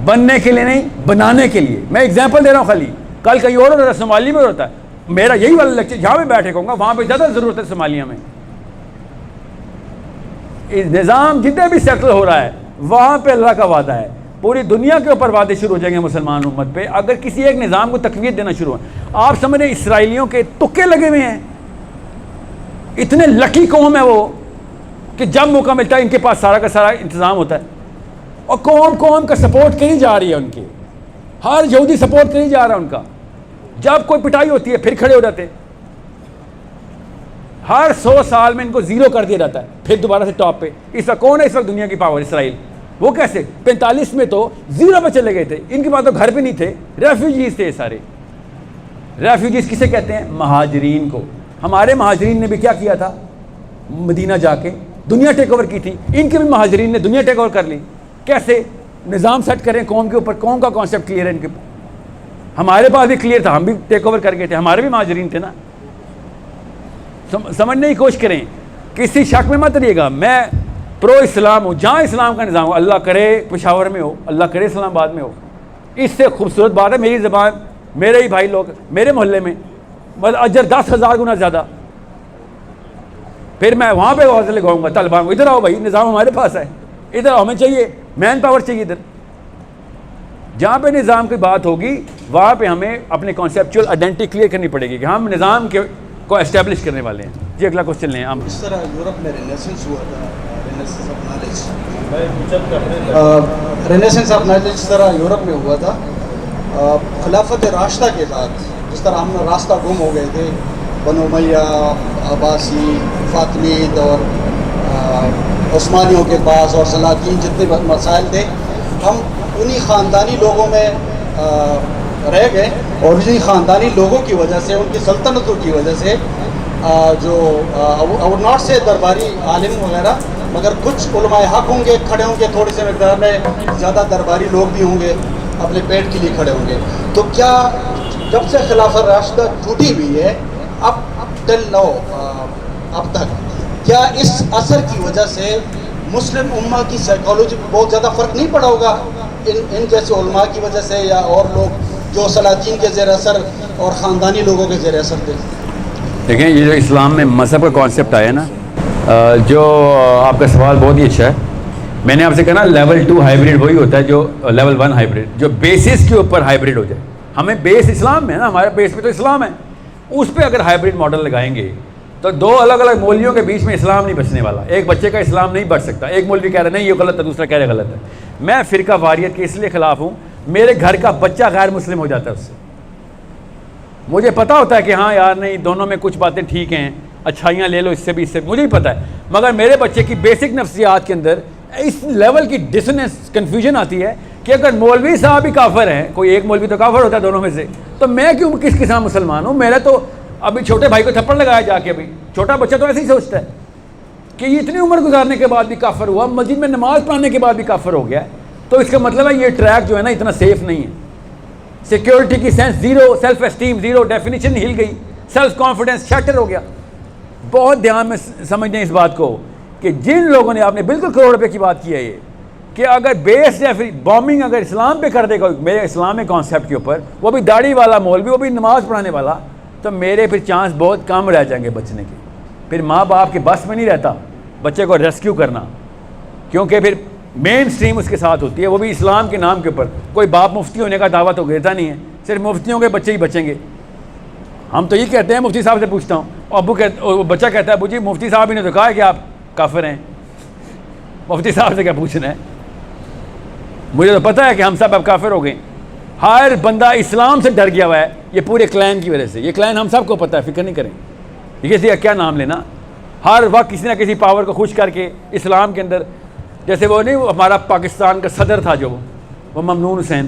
بننے کے لیے نہیں, بنانے کے لیے. میں اگزامپل دے رہا ہوں خالی, کل کہیں اور ہوتا ہے, صومالی میں ہوتا ہے. میرا یہی والا لیکچر جہاں پہ بیٹھے کہوں گا وہاں پہ زیادہ ضرورت ہے صومالیہ میں. نظام جتنے بھی سیٹل ہو رہا ہے وہاں پہ اللہ کا وعدہ ہے. پوری دنیا کے اوپر وعدے شروع ہو جائیں گے مسلمان امت پہ اگر کسی ایک نظام کو تقویت دینا شروع ہو. آپ سمجھ رہے ہیں اسرائیلیوں کے تکے لگے ہوئے ہیں, اتنے لکی قوم ہے وہ کہ جب موقع ملتا ہے ان کے پاس سارا کا سارا انتظام ہوتا ہے, اور قوم کا سپورٹ کری جا رہی ہے ان کے, ہر یہودی سپورٹ کری جا رہا ہے ان کا. جب کوئی پٹائی ہوتی ہے پھر کھڑے ہو جاتے. ہر 100 سال میں ان کو زیرو کر دیا جاتا ہے، پھر دوبارہ سے ٹاپ پہ. اس وقت کون ہے اس وقت دنیا کی پاور؟ اسرائیل. وہ کیسے 45 میں تو زیرو پہ چلے گئے تھے، ان کے پاس تو گھر بھی نہیں تھے، ریفیوجیز تھے سارے. ریفیوجیز کسے کہتے ہیں؟ مہاجرین کو. ہمارے مہاجرین نے بھی کیا کیا تھا؟ مدینہ جا کے دنیا ٹیک اوور کی تھی. ان کے بھی مہاجرین نے دنیا ٹیک اوور کر لی. کیسے نظام سیٹ کریں قوم کے اوپر؟ قوم کا کانسیپٹ کلیئر ہے ان کے. ہمارے پاس بھی کلیئر تھا، ہم بھی ٹیک اوور کر گئے تھے، ہمارے بھی مہاجرین تھے نا. سمجھنے کی کوشش کریں، کسی شک میں مت رہیے گا. میں پرو اسلام ہوں، جہاں اسلام کا نظام ہو. اللہ کرے پشاور میں ہو، اللہ کرے اسلام آباد میں ہو. اس سے خوبصورت بات ہے میری زبان، میرے ہی بھائی لوگ میرے محلے میں، مطلب اجر 10,000 گنا زیادہ. پھر میں وہاں پہ آواز لگاؤں گا طالبان کو، ادھر آؤ بھائی، نظام ہمارے پاس ہے، ادھر آؤ، ہمیں چاہیے مین پاور چاہیے. ادھر جہاں پہ نظام کی بات ہوگی وہاں پہ ہمیں اپنے کانسیپچول آئیڈینٹی کلیئر کرنی پڑے گی کہ ہم نظام کو اسٹیبلش کرنے والے ہیں. جی اگلا کوشچن لیں. ہم اس طرح یورپ میں رینیسنس ہوا تھا، renaissance of knowledge, renaissance of knowledge اس طرح یورپ میں ہوا تھا خلافت راشدہ کے بعد. جس طرح ہم راستہ گم ہو گئے تھے، بنو امیہ، عباسی، فاطمید اور عثمانیوں کے پاس اور سلاطین جتنے مسائل تھے، ہم انہی خاندانی لوگوں میں رہ گئے اور انہی خاندانی لوگوں کی وجہ سے، ان کی سلطنتوں کی وجہ سے جو اور ناٹ سے درباری عالم وغیرہ، مگر کچھ علماء حق ہوں گے کھڑے ہوں گے تھوڑی سے مقدار میں، زیادہ درباری لوگ بھی ہوں گے اپنے پیٹ کے لیے کھڑے ہوں گے. تو کیا جب سے خلافت راشدہ ٹوٹی ہوئی ہے اب ٹل نو اب تک، کیا اس اثر کی وجہ سے مسلم امہ کی سائیکالوجی کو بہت زیادہ فرق نہیں پڑا ہوگا ان جیسے علماء کی وجہ سے، یا اور لوگ جو سلاطین کے زیر اثر اور خاندانی لوگوں کے زیر اثر تھے؟ دیکھیں، یہ جو اسلام میں مذہب کا کانسیپٹ آیا نا، جو آپ کا سوال بہت ہی اچھا ہے. میں نے آپ سے کہا نا لیول 2 ہائیبریڈ وہی ہوتا ہے جو لیول 1 ہائیبریڈ، جو بیسس کے اوپر ہائیبریڈ ہو جائے. ہمیں بیس اسلام میں ہے نا، ہمارے بیس پہ تو اسلام ہے، اس پہ اگر ہائیبریڈ ماڈل لگائیں گے تو 2 الگ الگ مولویوں کے بیچ میں اسلام نہیں بچنے والا. ایک بچے کا اسلام نہیں بچ سکتا. ایک مولوی کہہ رہا نہیں یہ غلط ہے، دوسرا کہہ رہا غلط ہے. میں فرقہ واریت کے اس لیے خلاف ہوں، میرے گھر کا بچہ غیر مسلم ہو جاتا ہے اس سے. مجھے پتہ ہوتا ہے کہ ہاں یار نہیں، دونوں میں کچھ باتیں ٹھیک ہیں، اچھائیاں لے لو اس سے بھی، اس سے مجھے ہی پتہ ہے، مگر میرے بچے کی بیسک نفسیات کے اندر اس لیول کی ڈسنس کنفیوژن آتی ہے کہ اگر مولوی صاحب بھی کافر ہیں، کوئی ایک مولوی تو کافر ہوتا ہے دونوں میں سے، تو میں کیوں کس کے ساتھ مسلمان ہوں؟ میرا تو ابھی چھوٹے بھائی کو تھپڑ لگایا جا کے، ابھی چھوٹا بچہ تو ایسے ہی سوچتا ہے کہ یہ اتنی عمر گزارنے کے بعد بھی کافر ہوا، مسجد میں نماز پڑھنے کے بعد بھی کافر ہو گیا. تو اس کا مطلب ہے یہ ٹریک جو ہے نا اتنا سیف نہیں ہے. سیکیورٹی کی sense zero, self esteem zero, definition ہل گئی، سیلف کانفیڈنس شیٹر ہو گیا. بہت دھیان میں سمجھیں اس بات کو کہ جن لوگوں نے، آپ نے بالکل کروڑ روپے کی بات کی ہے یہ، کہ اگر بیس یا پھر بامبنگ اگر اسلام پہ کر دے گا میرے اسلامک کانسیپٹ کے اوپر، وہ بھی داڑھی والا مولوی، وہ بھی نماز پڑھانے والا، تو میرے پھر چانس بہت کم رہ جائیں گے بچنے کے. پھر ماں باپ کے بس میں نہیں رہتا بچے کو ریسکیو کرنا، کیونکہ پھر مین سٹریم اس کے ساتھ ہوتی ہے، وہ بھی اسلام کے نام کے اوپر. کوئی باپ مفتی ہونے کا دعویٰ تو دیتا نہیں ہے، صرف مفتیوں کے بچے ہی بچیں گے. ہم تو یہ کہتے ہیں، مفتی صاحب سے پوچھتا ہوں، اور بچہ کہتا ہے ابو جی مفتی صاحب ہی نے تو کہا ہے کہ آپ کافر ہیں، مفتی صاحب سے کیا پوچھنا ہے؟ مجھے تو پتہ ہے کہ ہم سب اب کافر ہو گئے. ہر بندہ اسلام سے ڈر گیا ہوا ہے، یہ پورے کلین کی وجہ سے. یہ کلین ہم سب کو پتہ ہے، فکر نہیں کریں. یہ کیا نام لینا، ہر وقت کسی نہ کسی پاور کو خوش کر کے اسلام کے اندر، جیسے وہ نہیں، وہ ہمارا پاکستان کا صدر تھا جو وہ ممنون حسین،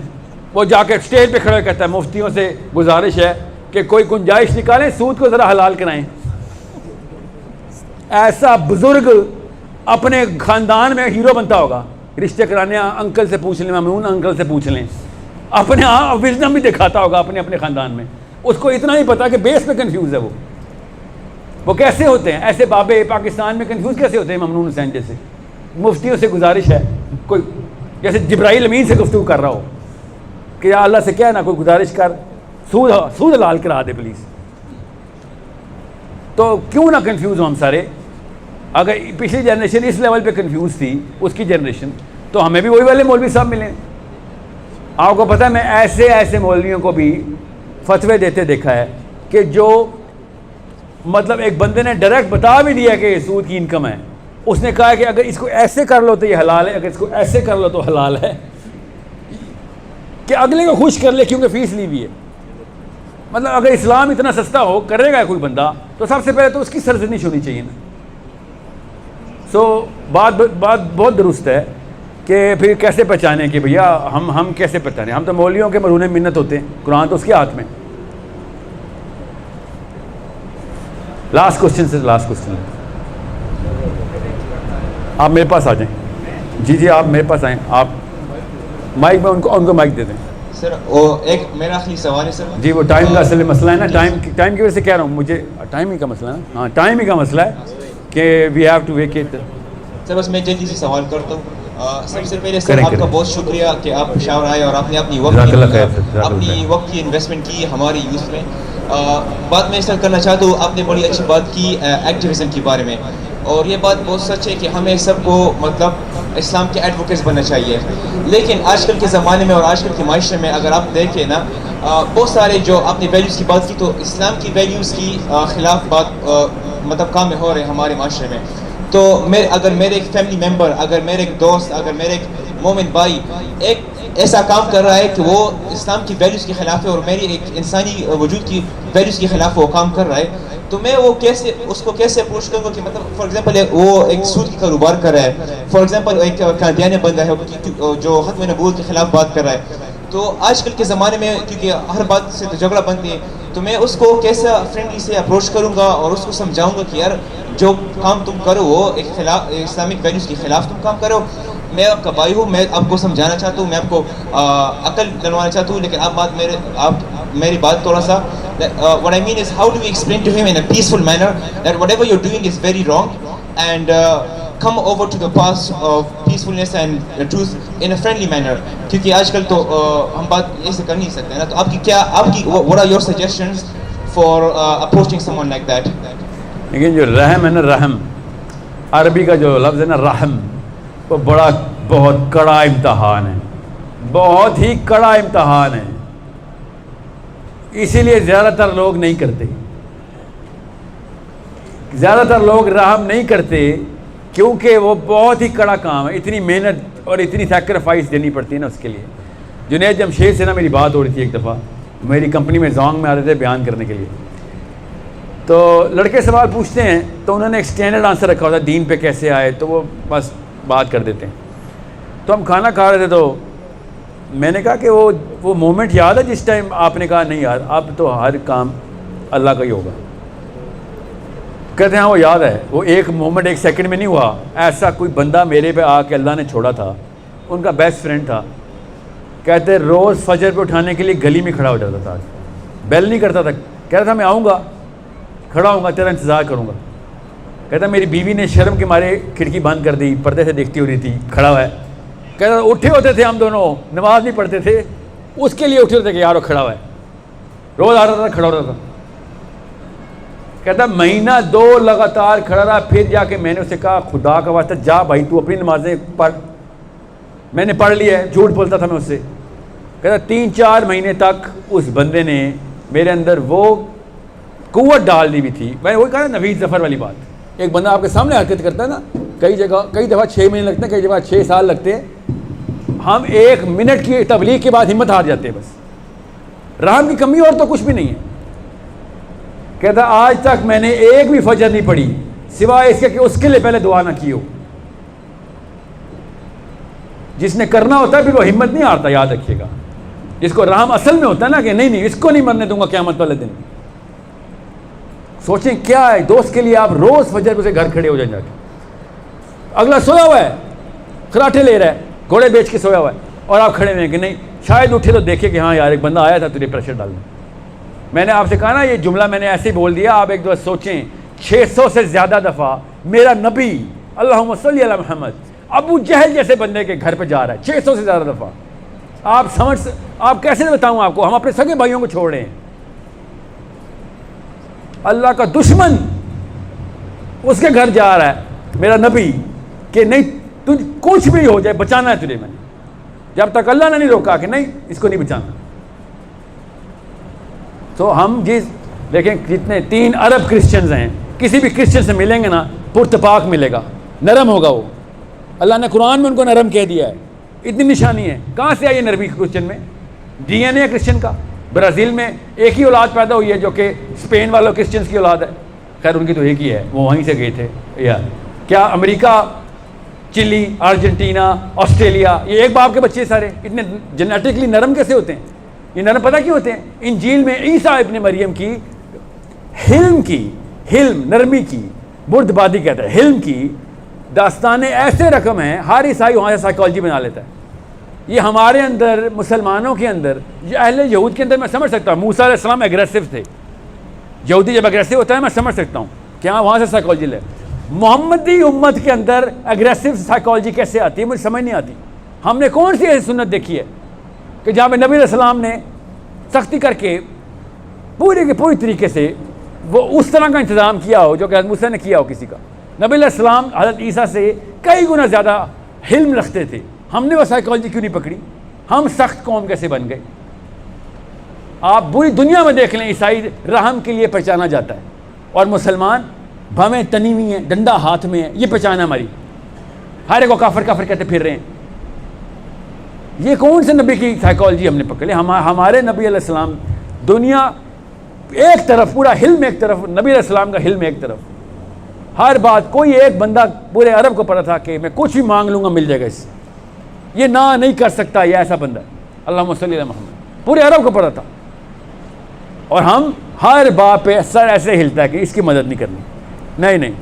وہ جا کے اسٹیج پہ کھڑے کہتا ہے مفتیوں سے گزارش ہے کہ کوئی گنجائش نکالیں، سود کو ذرا حلال کرائیں. ایسا بزرگ اپنے خاندان میں ہیرو بنتا ہوگا. رشتے کرانے انکل سے پوچھ لیں، ممنون انکل سے پوچھ لیں، اپنے وزڈم بھی دکھاتا ہوگا اپنے خاندان میں. اس کو اتنا ہی پتا کہ بیس پہ کنفیوز ہے. وہ کیسے ہوتے ہیں ایسے بابے پاکستان میں کنفیوز کیسے ہوتے ہیں؟ ممنون حسین جیسے. مفتیوں سے گزارش ہے، کوئی جیسے جبرائیل امین سے گفتگو کر رہا ہو کہ یا اللہ سے کیا نا، کوئی گزارش کر، سود حلال کرا دے پلیز. تو کیوں نہ کنفیوز ہوں ہم سارے؟ اگر پچھلی جنریشن اس لیول پہ کنفیوز تھی، اس کی جنریشن، تو ہمیں بھی وہی والے مولوی صاحب ملیں. آپ کو پتہ ہے میں ایسے مولویوں کو بھی فتوے دیتے دیکھا ہے کہ جو مطلب ایک بندے نے ڈائریکٹ بتا بھی دیا کہ سود کی انکم ہے، اس نے کہا کہ اگر اس کو ایسے کر لو تو یہ حلال ہے، اگر اس کو ایسے کر لو تو حلال ہے، کہ اگلے کو خوش کر لے کیونکہ فیس لی ہوئی ہے. مطلب اگر اسلام اتنا سستا ہو کرے گا کوئی بندہ تو سب سے پہلے تو اس کی سرزنش ہونی چاہیے نا. سو بات بہت درست ہے کہ پھر کیسے پہچانے کہ بھیا ہم کیسے پہچانے. ہم تو مولویوں کے مرہون منت ہوتے ہیں, قرآن تو اس کے ہاتھ میں. لاسٹ کوسچن آپ میرے پاس آ جائیں. جی آپ میرے پاس آئیں. آپ مائک میں ان کو مائک دے دیں. سر وہ ایک میرا آخری سوال ہے سر. جی وہ ٹائم کا اصل مسئلہ ہے نا, ٹائم کی وجہ سے کہہ رہا ہوں, مجھے ٹائم ہی کا مسئلہ ہے نا. ہاں ٹائم ہی کا مسئلہ ہے کہ وی ہیو ٹو ویکیٹ. سر بس میں جلدی سے سوال کرتا ہوں. سب سے پہلے سر آپ کا بہت شکریہ کہ آپ پشاور آئے اور آپ نے اپنی وقت کی انویسٹمنٹ کی ہماری یوتھ میں. بات میں اس طرح کرنا چاہتا ہوں, آپ نے بڑی اچھی بات کی ایکٹیویزم کے بارے میں, اور یہ بات بہت سچ ہے کہ ہمیں سب کو مطلب اسلام کے ایڈوکیٹس بننا چاہیے. لیکن آج کل کے زمانے میں اور آج کل کے معاشرے میں اگر آپ دیکھیں نا, بہت سارے جو آپ نے ویلیوز کی بات کی تو اسلام کی ویلیوز کی خلاف بات مطلب کام ہو رہے ہیں ہمارے معاشرے میں. تو اگر میرے ایک فیملی ممبر, اگر میرے ایک دوست, اگر میرے ایک مومن بھائی ایک ایسا کام کر رہا ہے کہ وہ اسلام کی ویلیوز کے خلاف ہے اور میری ایک انسانی وجود کی ویلیوز کے خلاف وہ کام کر رہا ہے, تو میں وہ کیسے اس کو کیسے اپروچ کروں گا کہ مطلب فار ایگزامپل وہ ایک سود کی کاروبار کر رہا ہے, فار ایگزامپل ایک قادیانی بندہ ہے جو ختم نبوت کے خلاف بات کر رہا ہے. تو آج کل کے زمانے میں کیونکہ ہر بات سے تو جھگڑا بنتی ہے, تو میں اس کو کیسا فرینڈلی سے اپروچ کروں گا اور اس کو سمجھاؤں گا کہ یار جو کام تم کرو وہ ایک خلاف اسلامک ویلیوز کے خلاف تم کام کرو. میں آپ کا بھائی ہوں, میں آپ کو سمجھانا چاہتا ہوں, میں آپ کو عقل دلوانا چاہتا ہوں, لیکن آپ میری بات تھوڑا سا what I mean is how do we explain to him in a peaceful manner that whatever you're doing is very wrong and come over to the path of peacefulness and truth in a friendly manner. کیونکہ آج کل تو ہم بات ایسے کر نہیں سکتے نا. تو آپ کی what are your suggestions for approaching someone like that? لیکن جو رحم ہے نا, رحم عربی کا جو لفظ ہے نا رحم, وہ بہت کڑا امتحان ہے, بہت ہی کڑا امتحان ہے. اسی لیے زیادہ تر لوگ نہیں کرتے, زیادہ تر لوگ رحم نہیں کرتے کیونکہ وہ بہت ہی کڑا کام ہے, اتنی محنت اور اتنی سیکریفائس دینی پڑتی ہے نا اس کے لیے. جنید جمشید سے نا میری بات ہو رہی تھی ایک دفعہ, میری کمپنی میں زونگ میں آتے تھے بیان کرنے کے لیے. تو لڑکے سوال پوچھتے ہیں تو انہوں نے ایک اسٹینڈرڈ آنسر رکھا ہوتا ہے دین پہ کیسے آئے, تو وہ بس بات کر دیتے ہیں. تو ہم کھانا کھا رہے تھے تو میں نے کہا کہ وہ مومنٹ یاد ہے جس ٹائم آپ نے کہا نہیں یار اب تو ہر کام اللہ کا ہی ہوگا. کہتے ہیں ہاں وہ یاد ہے, وہ ایک مومنٹ ایک سیکنڈ میں نہیں ہوا. ایسا کوئی بندہ میرے پہ آ کے اللہ نے چھوڑا تھا, ان کا بیسٹ فرینڈ تھا. کہتے روز فجر پہ اٹھانے کے لیے گلی میں کھڑا ہو جاتا تھا, بیل نہیں کرتا تھا, کہتا تھا میں آؤں گا, کھڑا ہوں گا, تیرا انتظار کروں گا. کہتا میری بیوی نے شرم کے مارے کھڑکی بند کر دی, پردے سے دیکھتی ہو رہی تھی, کھڑا ہوا ہے. کہتا اٹھے ہوتے تھے ہم دونوں, نماز نہیں پڑھتے تھے, اس کے لیے اٹھے ہوتے کہ یار وہ کھڑا ہوا ہے, روز آ رہا تھا کھڑا ہوتا تھا. کہتا مہینہ 2 لگاتار کھڑا رہا, پھر جا کے میں نے اسے کہا خدا کا واسطہ جا بھائی تو اپنی نمازیں پڑھ. میں نے پڑھ لی ہے, جھوٹ بولتا تھا میں اس سے. کہتا 3-4 مہینے تک اس بندے نے میرے اندر وہ قوت ڈال دی ہوئی تھی. میں نے وہی کہا نوید ظفر والی بات, ایک بندہ آپ کے سامنے حرکت کرتا ہے نا, کئی دفعہ 6 مہینے لگتے ہیں, کئی دفعہ 6 سال لگتے ہیں. ہم 1 منٹ کی تبلیغ کے بعد ہمت ہار جاتے ہیں. بس رحم کی کمی اور تو کچھ بھی نہیں ہے. کہتا آج تک میں نے ایک بھی فجر نہیں پڑھی سوائے اس کے کہ اس کے لیے پہلے دعا نہ کی ہو. جس نے کرنا ہوتا ہے پھر وہ ہمت نہیں ہارتا, یاد رکھیے گا. جس کو رحم اصل میں ہوتا ہے نا کہ نہیں اس کو نہیں مرنے دوں گا قیامت والے دن. سوچیں کیا ہے دوست کے لیے آپ روز فجر کو سے گھر کھڑے ہو جائیں جا کے, اگلا سویا ہوا ہے خراٹے لے رہا ہے, گھوڑے بیچ کے سویا ہوا ہے, اور آپ کھڑے ہوئے ہیں کہ نہیں شاید اٹھے تو دیکھے کہ ہاں یار ایک بندہ آیا تھا تجھے پریشر ڈالنے. میں نے آپ سے کہا نا یہ جملہ میں نے ایسے ہی بول دیا, آپ ایک دفعہ سوچیں 600 سے زیادہ دفعہ میرا نبی اللہم صلی علی محمد ابو جہل جیسے بندے کے گھر پہ جا رہا ہے 600 سے زیادہ دفعہ. آپ کیسے بتاؤں آپ کو, ہم اپنے سگے بھائیوں کو چھوڑ رہے ہیں. اللہ کا دشمن اس کے گھر جا رہا ہے میرا نبی کہ نہیں تجھ کچھ بھی ہو جائے بچانا ہے تجھے. میں نے جب تک اللہ نے نہیں روکا کہ نہیں اس کو نہیں بچانا. تو ہم دیکھیں جتنے 3 ارب کرسچنز ہیں, کسی بھی کرسچن سے ملیں گے نا پرتپاک ملے گا, نرم ہوگا وہ. اللہ نے قرآن میں ان کو نرم کہہ دیا ہے. اتنی نشانی ہے. کہاں سے آئی ہے نرمی کرسچن میں؟ ڈی این اے کرسچن کا. برازیل میں ایک ہی اولاد پیدا ہوئی ہے جو کہ اسپین والوں کرسچنس کی اولاد ہے، خیر ان کی تو ایک ہی ہے، وہ وہیں سے گئے تھے. یا کیا امریکہ، چلی، ارجنٹینا، آسٹریلیا، یہ ایک باپ کے بچے سارے اتنے جینیٹکلی نرم کیسے ہوتے ہیں؟ یہ نرم پتہ کیوں ہوتے ہیں؟ انجیل میں عیسیٰ ابن مریم کی حلم نرمی کی بردبادی کہتا ہے، حلم کی داستانیں ایسے رقم ہیں، ہر عیسائی وہاں سے سائیکالوجی بنا لیتا ہے. یہ ہمارے اندر، مسلمانوں کے اندر، اہل یہود کے اندر میں سمجھ سکتا ہوں. موسیٰ علیہ السلام ایگریسو تھے، یہودی جب ایگریسو ہوتا ہے میں سمجھ سکتا ہوں کہ ہاں وہاں سے سائیکالوجی لے. محمدی امت کے اندر ایگریسو سائیکالوجی کیسے آتی ہے مجھے سمجھ نہیں آتی. ہم نے کون سی ایسی سنت دیکھی ہے کہ جہاں پہ نبی علیہ السلام نے سختی کر کے پوری کے پوری طریقے سے وہ اس طرح کا انتظام کیا ہو جو کہ حضرت موسیٰ نے کیا ہو کسی کا. نبی علیہ السلام حضرت عیسیٰ سے کئی گنا زیادہ حلم رکھتے تھے. ہم نے وہ سائیکالوجی کیوں نہیں پکڑی؟ ہم سخت قوم کیسے بن گئے؟ آپ پوری دنیا میں دیکھ لیں، عیسائی رحم کے لیے پہچانا جاتا ہے اور مسلمان بھویں تنی ہوئی ہیں، ڈنڈا ہاتھ میں ہے، یہ پہچان ہے ہماری. ہر ایک کو کافر کافر کہتے پھر رہے ہیں. یہ کون سے نبی کی سائیکالوجی ہم نے پکڑی؟ ہمارے نبی علیہ السلام دنیا ایک طرف، پورا حلم ایک طرف، نبی علیہ السلام کا حلم ایک طرف. ہر بات، کوئی ایک بندہ پورے عرب کو پتا تھا کہ میں کچھ بھی مانگ لوں گا مل جائے گا، اس یہ نہ نہیں کر سکتا، یہ ایسا بندہ. اللہم صلی علی محمد، پورے عرب کو پتا تھا. اور ہم ہر بات پہ سر ایسے ہلتا ہے کہ اس کی مدد نہیں کرنی. نہیں،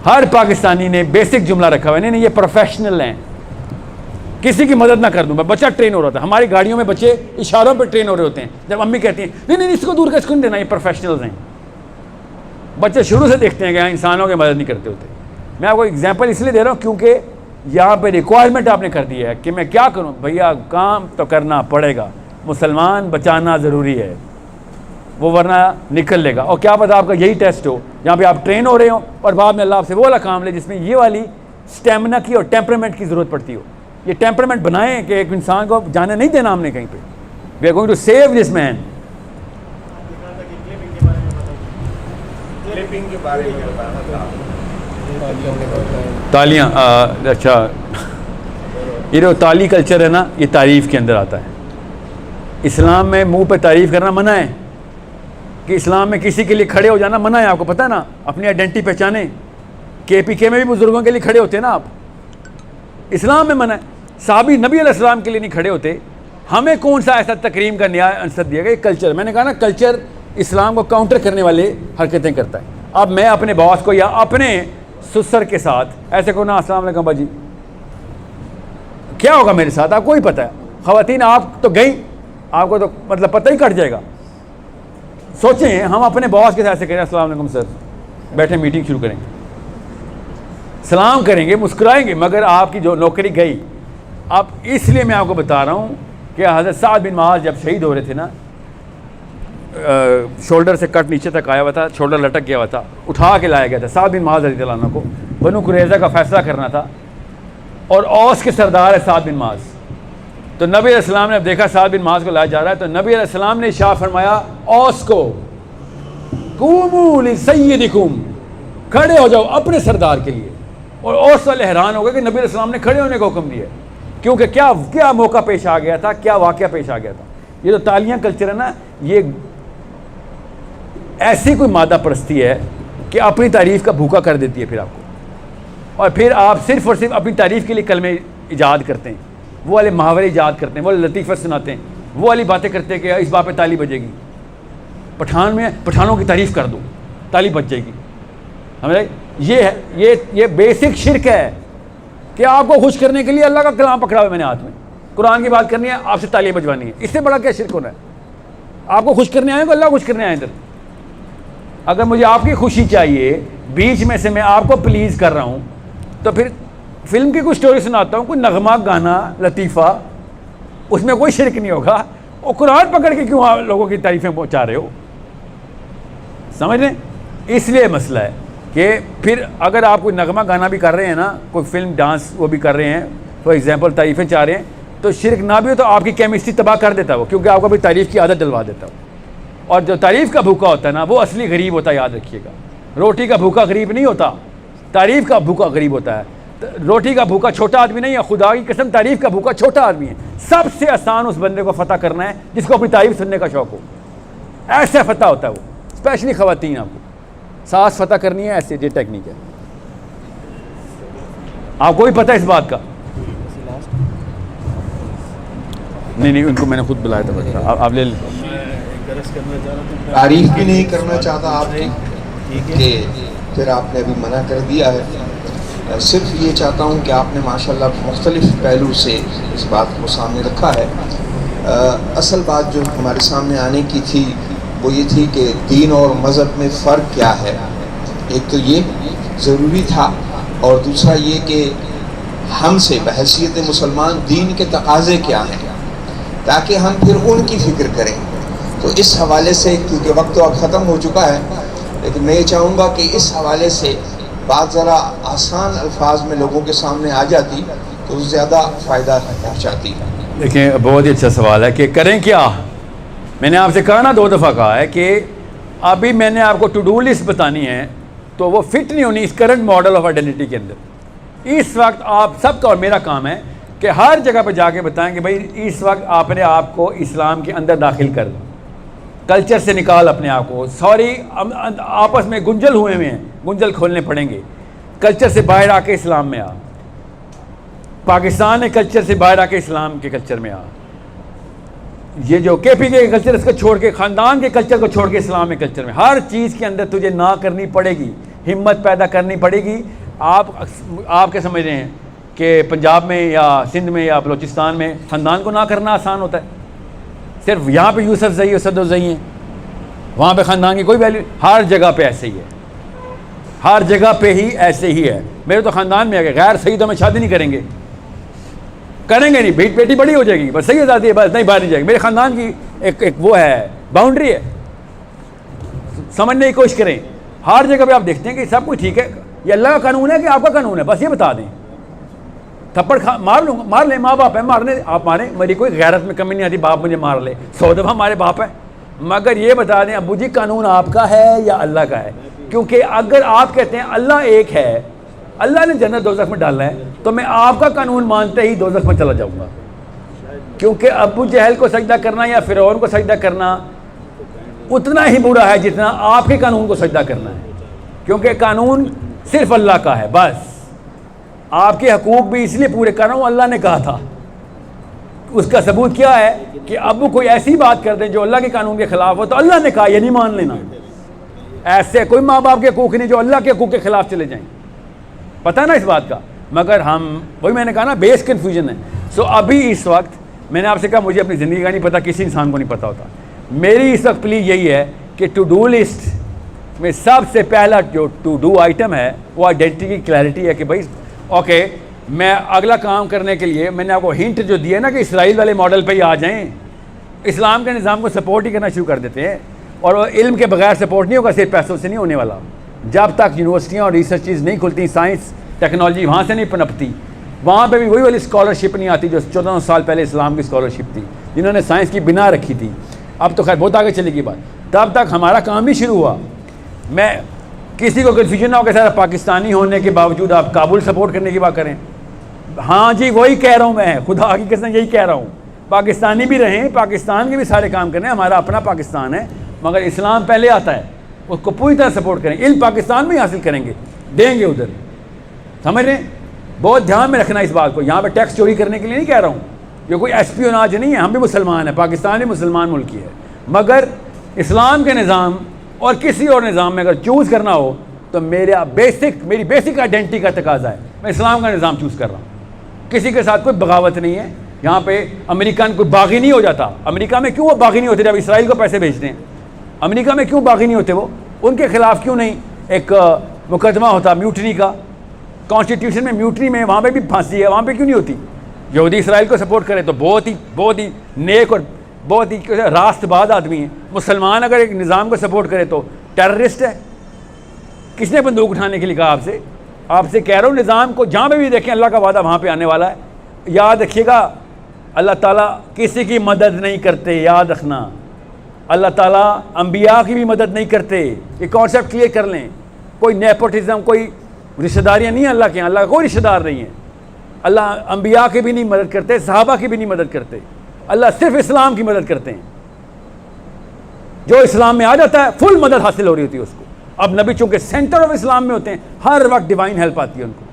ہر پاکستانی نے بیسک جملہ رکھا ہوا ہے، نہیں یہ پروفیشنل ہیں، کسی کی مدد نہ کر دوں. میں بچہ ٹرین ہو رہا تھا، ہماری گاڑیوں میں بچے اشاروں پہ ٹرین ہو رہے ہوتے ہیں. جب امی کہتی ہیں نہیں اس کو دور کر، اس کو نہیں دینا، یہ پروفیشنلز ہیں. بچے شروع سے دیکھتے ہیں کہ انسانوں کی مدد نہیں کرتے ہوتے. میں آپ کو ایگزامپل اس لیے دے رہا ہوں کیونکہ یہاں پہ ریکوائرمنٹ آپ نے کر دی ہے کہ میں کیا کروں. بھیا کام تو کرنا پڑے گا، مسلمان بچانا ضروری ہے، وہ ورنہ نکل لے گا. اور کیا پتہ آپ کا یہی ٹیسٹ ہو جہاں پہ آپ ٹرین ہو رہے ہوں اور بعد میں اللہ آپ سے وہ والا کام لے جس میں یہ والی اسٹیمنا کی اور ٹیمپرمنٹ کی ضرورت پڑتی ہو. یہ ٹیمپرمنٹ بنائیں کہ ایک انسان کو جانے نہیں دینا ہم نے کہیں پہ. We are going to save this man. تالیاں، اچھا یہ جو تالی کلچر ہے نا، یہ تعریف کے اندر آتا ہے. اسلام میں منہ پہ تعریف کرنا منع ہے، کہ اسلام میں کسی کے لیے کھڑے ہو جانا منع ہے. آپ کو پتہ ہے نا، اپنی آئیڈینٹی پہچانے. KPK میں بھی بزرگوں کے لیے کھڑے ہوتے ہیں نا آپ، اسلام میں منع ہے. صحابی نبی علیہ السلام کے لیے نہیں کھڑے ہوتے. ہمیں کون سا ایسا تکریم کا نیا عنصر دیا گیا؟ کلچر. میں نے کہا نا کلچر اسلام کو کاؤنٹر کرنے والے حرکتیں کرتا ہے. اب میں اپنے باس کو یا اپنے سسر کے ساتھ ایسے کو نا السلام علیکم باجی، کیا ہوگا میرے ساتھ آپ کو ہی پتہ ہے. خواتین آپ تو گئیں، آپ کو تو مطلب پتہ ہی کٹ جائے گا. سوچیں ہم اپنے باس کے ساتھ ایسے کہیں السلام علیکم سر، بیٹھے میٹنگ شروع کریں گے، سلام کریں گے، مسکرائیں گے، مگر آپ کی جو نوکری گئی. اب اس لیے میں آپ کو بتا رہا ہوں کہ حضرت سعد بن معاذ جب شہید ہو رہے تھے نا، شولڈر سے کٹ نیچے تک آیا ہوا تھا، شولڈر لٹک گیا ہوا تھا، اٹھا کے لایا گیا تھا. سعد بن معاذ رضی اللہ عنہ کو بنو قریظہ کا فیصلہ کرنا تھا اور اوس کے سردار ہے سعد بن معاذ. تو نبی علیہ السلام نے اب دیکھا سعد بن معاذ کو لایا جا رہا ہے، تو نبی علیہ السلام نے ارشاد فرمایا اوس کو، قوموا لسیدکم، کھڑے ہو جاؤ اپنے سردار کے لیے. اور اوس والے حیران ہو گئے کہ نبی علیہ السلام نے کھڑے ہونے کا حکم دیا، کیونکہ کیا موقع پیش آ گیا تھا، کیا واقعہ پیش آ گیا تھا. یہ جو تالیاں کلچر ہے نا، یہ ایسی کوئی مادہ پرستی ہے کہ اپنی تعریف کا بھوکا کر دیتی ہے پھر آپ کو. اور پھر آپ صرف اور صرف اپنی تعریف کے لیے کلمے ایجاد کرتے ہیں، وہ والے محاورے ایجاد کرتے ہیں، وہ لطیفہ سناتے ہیں، وہ والی باتیں کرتے ہیں کہ اس بات پہ تالی بجے گی. پٹھان میں پٹھانوں کی تعریف کر دو، تالی بج جائے گی. ہمیں یہ بیسک شرک ہے کہ آپ کو خوش کرنے کے لیے اللہ کا کلام پکڑا ہوا ہے میں نے ہاتھ میں، قرآن کی بات کرنی ہے، آپ سے تالیاں بجوانی ہے. اس سے بڑا کیا شرک ہونا ہے؟ آپ کو خوش کرنے آئے تو اللہ خوش کرنے آئے. ادھر اگر مجھے آپ کی خوشی چاہیے، بیچ میں سے میں آپ کو پلیز کر رہا ہوں، تو پھر فلم کی کوئی سٹوری سناتا ہوں، کوئی نغمہ گانا لطیفہ، اس میں کوئی شرک نہیں ہوگا. اور قرآن پکڑ کے کیوں آپ لوگوں کی تعریفیں پہنچا رہے ہو؟ سمجھ رہے ہیں؟ اس لیے مسئلہ ہے کہ پھر اگر آپ کوئی نغمہ گانا بھی کر رہے ہیں نا، کوئی فلم ڈانس وہ بھی کر رہے ہیں، فار ایگزامپل تعریفیں چاہ رہے ہیں، تو شرک نہ بھی ہو تو آپ کی کیمسٹری تباہ کر دیتا ہے وہ، کیونکہ آپ کو بھی تعریف کی عادت ڈلوا دیتا ہے. اور جو تعریف کا بھوکا ہوتا ہے نا، وہ اصلی غریب ہوتا ہے، یاد رکھیے گا. روٹی کا بھوکا غریب نہیں ہوتا، تعریف کا بھوکا غریب ہوتا ہے. روٹی کا بھوکا چھوٹا آدمی نہیں ہے, خدا کی قسم تعریف کا بھوکا چھوٹا آدمی ہے. سب سے آسان اس بندے کو فتح کرنا ہے جس کو اپنی تعریف سننے کا شوق ہو. ایسے فتح ہوتا ہے وہ, اسپیشلی خواتین. آپ کو سانس فتح کرنی ہے, ایسے یہ ٹیکنیک ہے. آپ کو بھی پتہ ہے اس بات کا؟ نہیں ان کو میں نے خود بلایا تھا, آپ لے لیں. تعریف بھی نہیں کرنا چاہتا آپ کی کہ پھر آپ نے ابھی منع کر دیا ہے. صرف یہ چاہتا ہوں کہ آپ نے ماشاءاللہ مختلف پہلو سے اس بات کو سامنے رکھا ہے. اصل بات جو ہمارے سامنے آنے کی تھی وہ یہ تھی کہ دین اور مذہب میں فرق کیا ہے. ایک تو یہ ضروری تھا, اور دوسرا یہ کہ ہم سے بحیثیت مسلمان دین کے تقاضے کیا ہیں, تاکہ ہم پھر ان کی فکر کریں. تو اس حوالے سے, کیونکہ وقت تو اب ختم ہو چکا ہے, لیکن میں یہ چاہوں گا کہ اس حوالے سے بات ذرا آسان الفاظ میں لوگوں کے سامنے آ جاتی تو زیادہ فائدہ پہنچاتی. دیکھیں بہت ہی اچھا سوال ہے کہ کریں کیا. میں نے آپ سے کہا نا 2 دفعہ کہا ہے کہ ابھی میں نے آپ کو ٹو ڈو لسٹ بتانی ہے تو وہ فٹ نہیں ہونی اس کرنٹ ماڈل آف آئیڈینٹی کے اندر. اس وقت آپ سب کا اور میرا کام ہے کہ ہر جگہ پہ جا کے بتائیں کہ بھائی اس وقت آپ نے آپ کو اسلام کے اندر داخل کر دو, کلچر سے نکال اپنے آپ کو. سوری آپس میں گنجل ہوئے ہیں, گنجل کھولنے پڑیں گے. کلچر سے باہر آ کے اسلام میں آ. پاکستان نے کلچر سے باہر آ کے اسلام کے کلچر میں آ. یہ جو کے پی کے کلچر اس کو چھوڑ کے, خاندان کے کلچر کو چھوڑ کے اسلام کے کلچر میں, ہر چیز کے اندر تجھے نہ کرنی پڑے گی, ہمت پیدا کرنی پڑے گی. آپ کیا سمجھ رہے ہیں کہ پنجاب میں یا سندھ میں یا بلوچستان میں خاندان کو نہ کرنا آسان ہوتا ہے؟ صرف یہاں پہ یوسف زئی اور صدر زئی ہیں, وہاں پہ خاندان کی کوئی ویلیو. ہر جگہ پہ ایسے ہی ہے, ہر جگہ پہ ہی ایسے ہی ہے. میرے تو خاندان میں آگے غیر سیدوں میں شادی نہیں کریں گے نہیں, بیٹی بڑی ہو جائے گی بس صحیح آزادی ہے, بس نہیں باہر نہیں جائے گی. میرے خاندان کی ایک وہ ہے, باؤنڈری ہے, سمجھنے کی کوشش کریں. ہر جگہ پہ آپ دیکھتے ہیں کہ سب کچھ ٹھیک ہے, یہ اللہ کا قانون ہے کہ آپ کا قانون ہے, بس یہ بتا دیں. تھپڑ مار لیں, ماں باپ ہے, مارنے آپ ماریں, میری کوئی غیرت میں کمی نہیں آتی باپ مجھے مار لے, 100 دفعہ ہمارے باپ ہے, مگر یہ بتا دیں ابو جی قانون آپ کا ہے یا اللہ کا ہے. کیونکہ اگر آپ کہتے ہیں اللہ ایک ہے, اللہ نے جنت دوزخ میں ڈالا ہے, تو میں آپ کا قانون مانتے ہی دوزخ میں چلا جاؤں گا. کیونکہ ابو جہل کو سجدہ کرنا یا فرعون کو سجدہ کرنا اتنا ہی برا ہے جتنا آپ کے قانون کو سجدہ کرنا ہے. کیونکہ قانون صرف اللہ کا ہے بس. آپ کے حقوق بھی اس لیے پورے کر رہا ہوں, اللہ نے کہا تھا. اس کا ثبوت کیا ہے کہ ابو کوئی ایسی بات کر دیں جو اللہ کے قانون کے خلاف ہو تو اللہ نے کہا یہ نہیں مان لینا. ایسے کوئی ماں باپ کے حقوق نہیں جو اللہ کے حقوق کے خلاف چلے جائیں, پتہ نا اس بات کا. مگر ہم وہی میں نے کہا نا بیس کنفیوژن ہے. سو ابھی اس وقت میں نے آپ سے کہا مجھے اپنی زندگی کا نہیں پتہ, کسی انسان کو نہیں پتہ ہوتا. میری اس وقت پلیز یہی ہے کہ ٹو ڈو لسٹ میں سب سے پہلا جو ٹو ڈو آئٹم ہے وہ آئیڈینٹی کی کلیئرٹی ہے کہ بھائی اوکے میں اگلا کام کرنے کے لیے میں نے آپ کو ہنٹ جو دیا نا کہ اسرائیل والے ماڈل پہ ہی آ جائیں. اسلام کے نظام کو سپورٹ ہی کرنا شروع کر دیتے ہیں, اور وہ علم کے بغیر سپورٹ نہیں ہوگا, صرف پیسوں سے نہیں ہونے والا. جب تک یونیورسٹیاں اور ریسرچز نہیں کھلتی, سائنس ٹیکنالوجی وہاں سے نہیں پنپتی, وہاں پہ بھی وہی والی اسکالرشپ نہیں آتی جو 1400 سال پہلے اسلام کی اسکالرشپ تھی, جنہوں نے سائنس کی بنا رکھی تھی. اب تو خیر بہت آگے چلے گی بات. تب تک ہمارا کام نہیں شروع ہوا. میں کسی کو کنفیوژن نہ ہو کہ سر پاکستانی ہونے کے باوجود آپ کابل سپورٹ کرنے کی بات کریں. ہاں جی وہی کہہ رہا ہوں میں, خدا کی قسم یہی کہہ رہا ہوں. پاکستانی بھی رہیں, پاکستان کے بھی سارے کام کریں, ہمارا اپنا پاکستان ہے, مگر اسلام پہلے آتا ہے, اس کو پوری طرح سپورٹ کریں. علم پاکستان میں ہی حاصل کریں گے, دیں گے ادھر, سمجھ رہے ہیں. بہت دھیان میں رکھنا اس بات کو. یہاں پہ ٹیکس چوری کرنے کے لیے نہیں کہہ رہا ہوں, یہ کوئی ایسپیوناج نہیں ہے. ہم بھی مسلمان ہیں, پاکستان بھی مسلمان ملک ہی ہے, مگر اسلام کے نظام اور کسی اور نظام میں اگر چوز کرنا ہو تو میری بیسک آئیڈینٹی کا تقاضا ہے میں اسلام کا نظام چوز کر رہا ہوں. کسی کے ساتھ کوئی بغاوت نہیں ہے. یہاں پہ امریکن کوئی باغی نہیں ہو جاتا. امریکہ میں کیوں وہ باغی نہیں ہوتے جب اسرائیل کو پیسے بھیجتے ہیں؟ امریکہ میں کیوں باغی نہیں ہوتے وہ؟ ان کے خلاف کیوں نہیں ایک مقدمہ ہوتا میوٹنی کا؟ کانسٹیٹیوشن میں میوٹنی میں وہاں پہ بھی پھانسی ہے, وہاں پہ کیوں نہیں ہوتی؟ یہودی اسرائیل کو سپورٹ کرے تو بہت ہی نیک اور بہت ہی راست باز آدمی ہیں. مسلمان اگر ایک نظام کو سپورٹ کرے تو ٹیررسٹ ہے. کس نے بندوق اٹھانے کے لیے کہا آپ سے کہہ رہا ہوں, نظام کو جہاں پہ بھی دیکھیں اللہ کا وعدہ وہاں پہ آنے والا ہے. یاد رکھیے گا اللہ تعالیٰ کسی کی مدد نہیں کرتے, یاد رکھنا. اللہ تعالیٰ انبیاء کی بھی مدد نہیں کرتے. یہ کانسیپٹ کلیئر کر لیں. کوئی نیپوٹزم, کوئی رشتہ داریاں نہیں ہیں اللہ کے یہاں، اللہ کا کوئی رشتہ دار نہیں ہے. اللہ انبیاء کی بھی نہیں مدد کرتے، صحابہ کی بھی نہیں مدد کرتے. اللہ صرف اسلام کی مدد کرتے ہیں. جو اسلام میں آ جاتا ہے فل مدد حاصل ہو رہی ہوتی ہے اس کو. اب نبی چونکہ سینٹر آف اسلام میں ہوتے ہیں، ہر وقت ڈیوائن ہیلپ آتی ہے ان کو.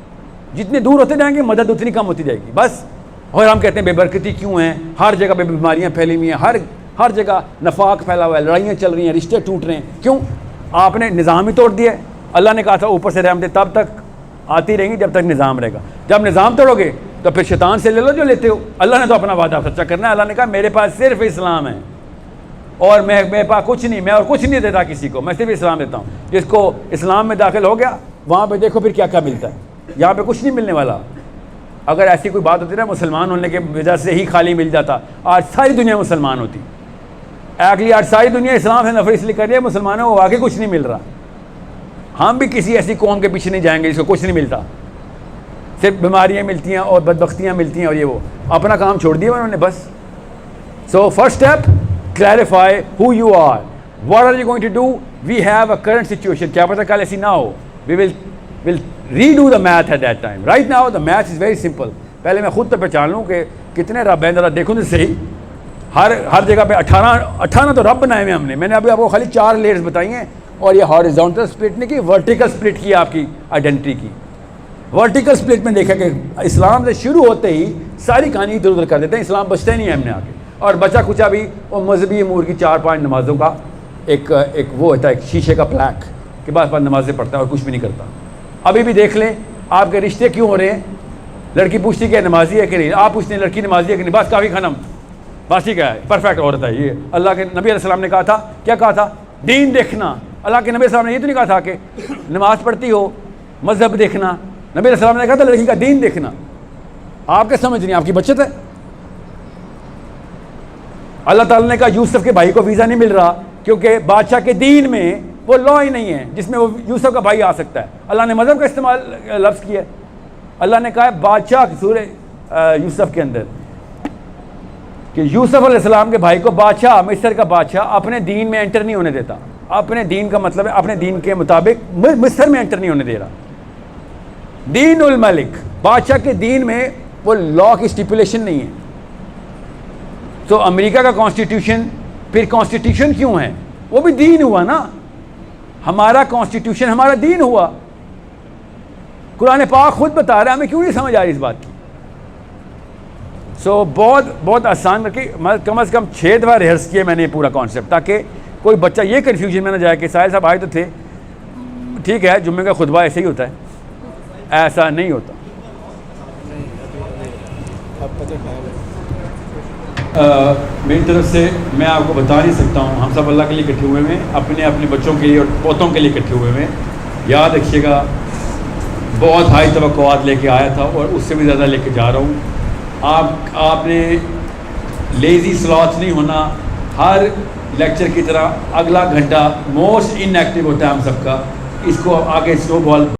جتنے دور ہوتے جائیں گے مدد اتنی کم ہوتی جائے گی بس. اور ہم کہتے ہیں بے برکتی کیوں ہیں، ہر جگہ پہ بیماریاں پھیلی ہوئی ہیں، ہر جگہ نفاق پھیلا ہوا ہے، لڑائیاں چل رہی ہیں، رشتے ٹوٹ رہے ہیں. کیوں؟ آپ نے نظام ہی توڑ دیا ہے. اللہ نے کہا تھا اوپر سے رحمتیں تب تک آتی رہیں گی جب تک نظام رہے گا. جب نظام توڑو گے تو پھر شیطان سے لے لو جو لیتے ہو. اللہ نے تو اپنا وعدہ سچا کرنا ہے. اللہ نے کہا میرے پاس صرف اسلام ہے اور میرے پاس کچھ نہیں، میں اور کچھ نہیں دیتا کسی کو، میں صرف اسلام دیتا ہوں. جس کو اسلام میں داخل ہو گیا وہاں پہ دیکھو پھر کیا کیا ملتا ہے. یہاں پہ کچھ نہیں ملنے والا. اگر ایسی کوئی بات ہوتی نا مسلمان ہونے کے وجہ سے ہی خالی مل جاتا، آج ساری دنیا مسلمان ہوتی. ایکچولی آج ساری دنیا اسلام سے نفرت اس لیے کر رہی ہے، مسلمانوں کو واقعی کچھ نہیں مل رہا. ہم بھی کسی ایسی قوم کے پیچھے نہیں جائیں گے جس کو کچھ نہیں ملتا، صرف بیماریاں ملتی ہیں اور بدبختیاں ملتی ہیں اور یہ وہ اپنا کام چھوڑ دیا انہوں نے بس. So first step clarify who you are. What are you going to do? We have a current situation. کیا پتہ کل ایسی نہ ہو. We will redo the math at that time. Right now the math is very simple. پہلے میں خود تو پہچان لوں کہ کتنے رب ہیں ذرا دیکھوں تو صحیح. ہر جگہ پہ 18 تو رب بنائے ہوئے ہم نے. میں نے ابھی آپ کو خالی 4 لیئرز بتائی ہیں اور یہ ہارزونٹل سپلٹ نہیں کی، ورٹیکل سپلٹ کی آپ کی آئیڈینٹی کی. ورٹیکل سپلٹ میں دیکھا کہ اسلام سے شروع ہوتے ہی ساری کہانی ادھر ادھر کر دیتے ہیں. اسلام بچتے نہیں ہے ہم نے آگے. اور بچا کچا بھی وہ مذہبی امور کی 4-5 نمازوں کا ایک وہ ہوتا ہے، ایک شیشے کا پلیک کہ بس نمازیں پڑھتا ہے اور کچھ بھی نہیں کرتا. ابھی بھی دیکھ لیں آپ کے رشتے کیوں ہو رہے ہیں. لڑکی پوچھتی کہ نمازی ہے کہ نہیں، آپ پوچھتے ہیں لڑکی نمازی ہے کہ نہیں، بس کافی خنم، بس ٹھیک ہے پرفیکٹ عورت ہے. یہ اللہ کے نبی علیہ السلام نے کہا تھا، کیا کہا تھا؟ دین دیکھنا. اللہ کے نبی علیہ السلام نے یہ تو نہیں کہا تھا کہ نماز پڑھتی ہو مذہب دیکھنا. نبی علیہ السلام نے کہا تھا لڑکی کا دین دیکھنا. آپ کیا سمجھ رہی ہیں؟ آپ کی بچت ہے. اللہ تعالیٰ نے کہا یوسف کے بھائی کو ویزا نہیں مل رہا کیونکہ بادشاہ کے دین میں وہ لا ہی نہیں ہے جس میں وہ یوسف کا بھائی آ سکتا ہے. اللہ نے مذہب کا استعمال لفظ کیا ہے. اللہ نے کہا ہے بادشاہ سورہ یوسف کے اندر کہ یوسف علیہ السلام کے بھائی کو بادشاہ، مصر کا بادشاہ اپنے دین میں انٹر نہیں ہونے دیتا. اپنے دین کا مطلب ہے اپنے دین کے مطابق مصر میں انٹر نہیں ہونے دے رہا. دین الملک، بادشاہ کے دین میں وہ لا کی اسٹیپولیشن نہیں ہے. تو امریکہ کا کانسٹیٹیوشن پھر کانسٹیٹیوشن کیوں ہے؟ وہ بھی دین ہوا نا. ہمارا کانسٹیٹیوشن ہمارا دین ہوا. قرآن پاک خود بتا رہا ہے، ہمیں کیوں نہیں سمجھ آ رہی اس بات کی. سو بہت آسان کر کے کم از کم 6 دفعہ ریہرس کیے میں نے پورا کانسیپٹ تاکہ کوئی بچہ یہ کنفیوژن میں نہ جائے کہ ساحل صاحب آئے تو تھے، ٹھیک ہے جمعے کا خطبہ ایسے ہی ہوتا ہے، ایسا نہیں ہوتا. میری طرف سے میں آپ کو بتا نہیں سکتا ہوں. ہم سب اللہ کے لیے اکٹھے ہوئے ہیں، اپنے اپنے بچوں کے لیے اور پوتوں کے لیے اکٹھے ہوئے ہیں. یاد رکھیے گا بہت ہائی توقعات لے کے آیا تھا اور اس سے بھی زیادہ لے کے جا رہا ہوں. آپ نے لیزی سلاٹ نہیں ہونا. ہر لیکچر کی طرح اگلا گھنٹہ موسٹ ان ایکٹیو ہوتا ہے ہم سب کا. اس کو آگے سلو بال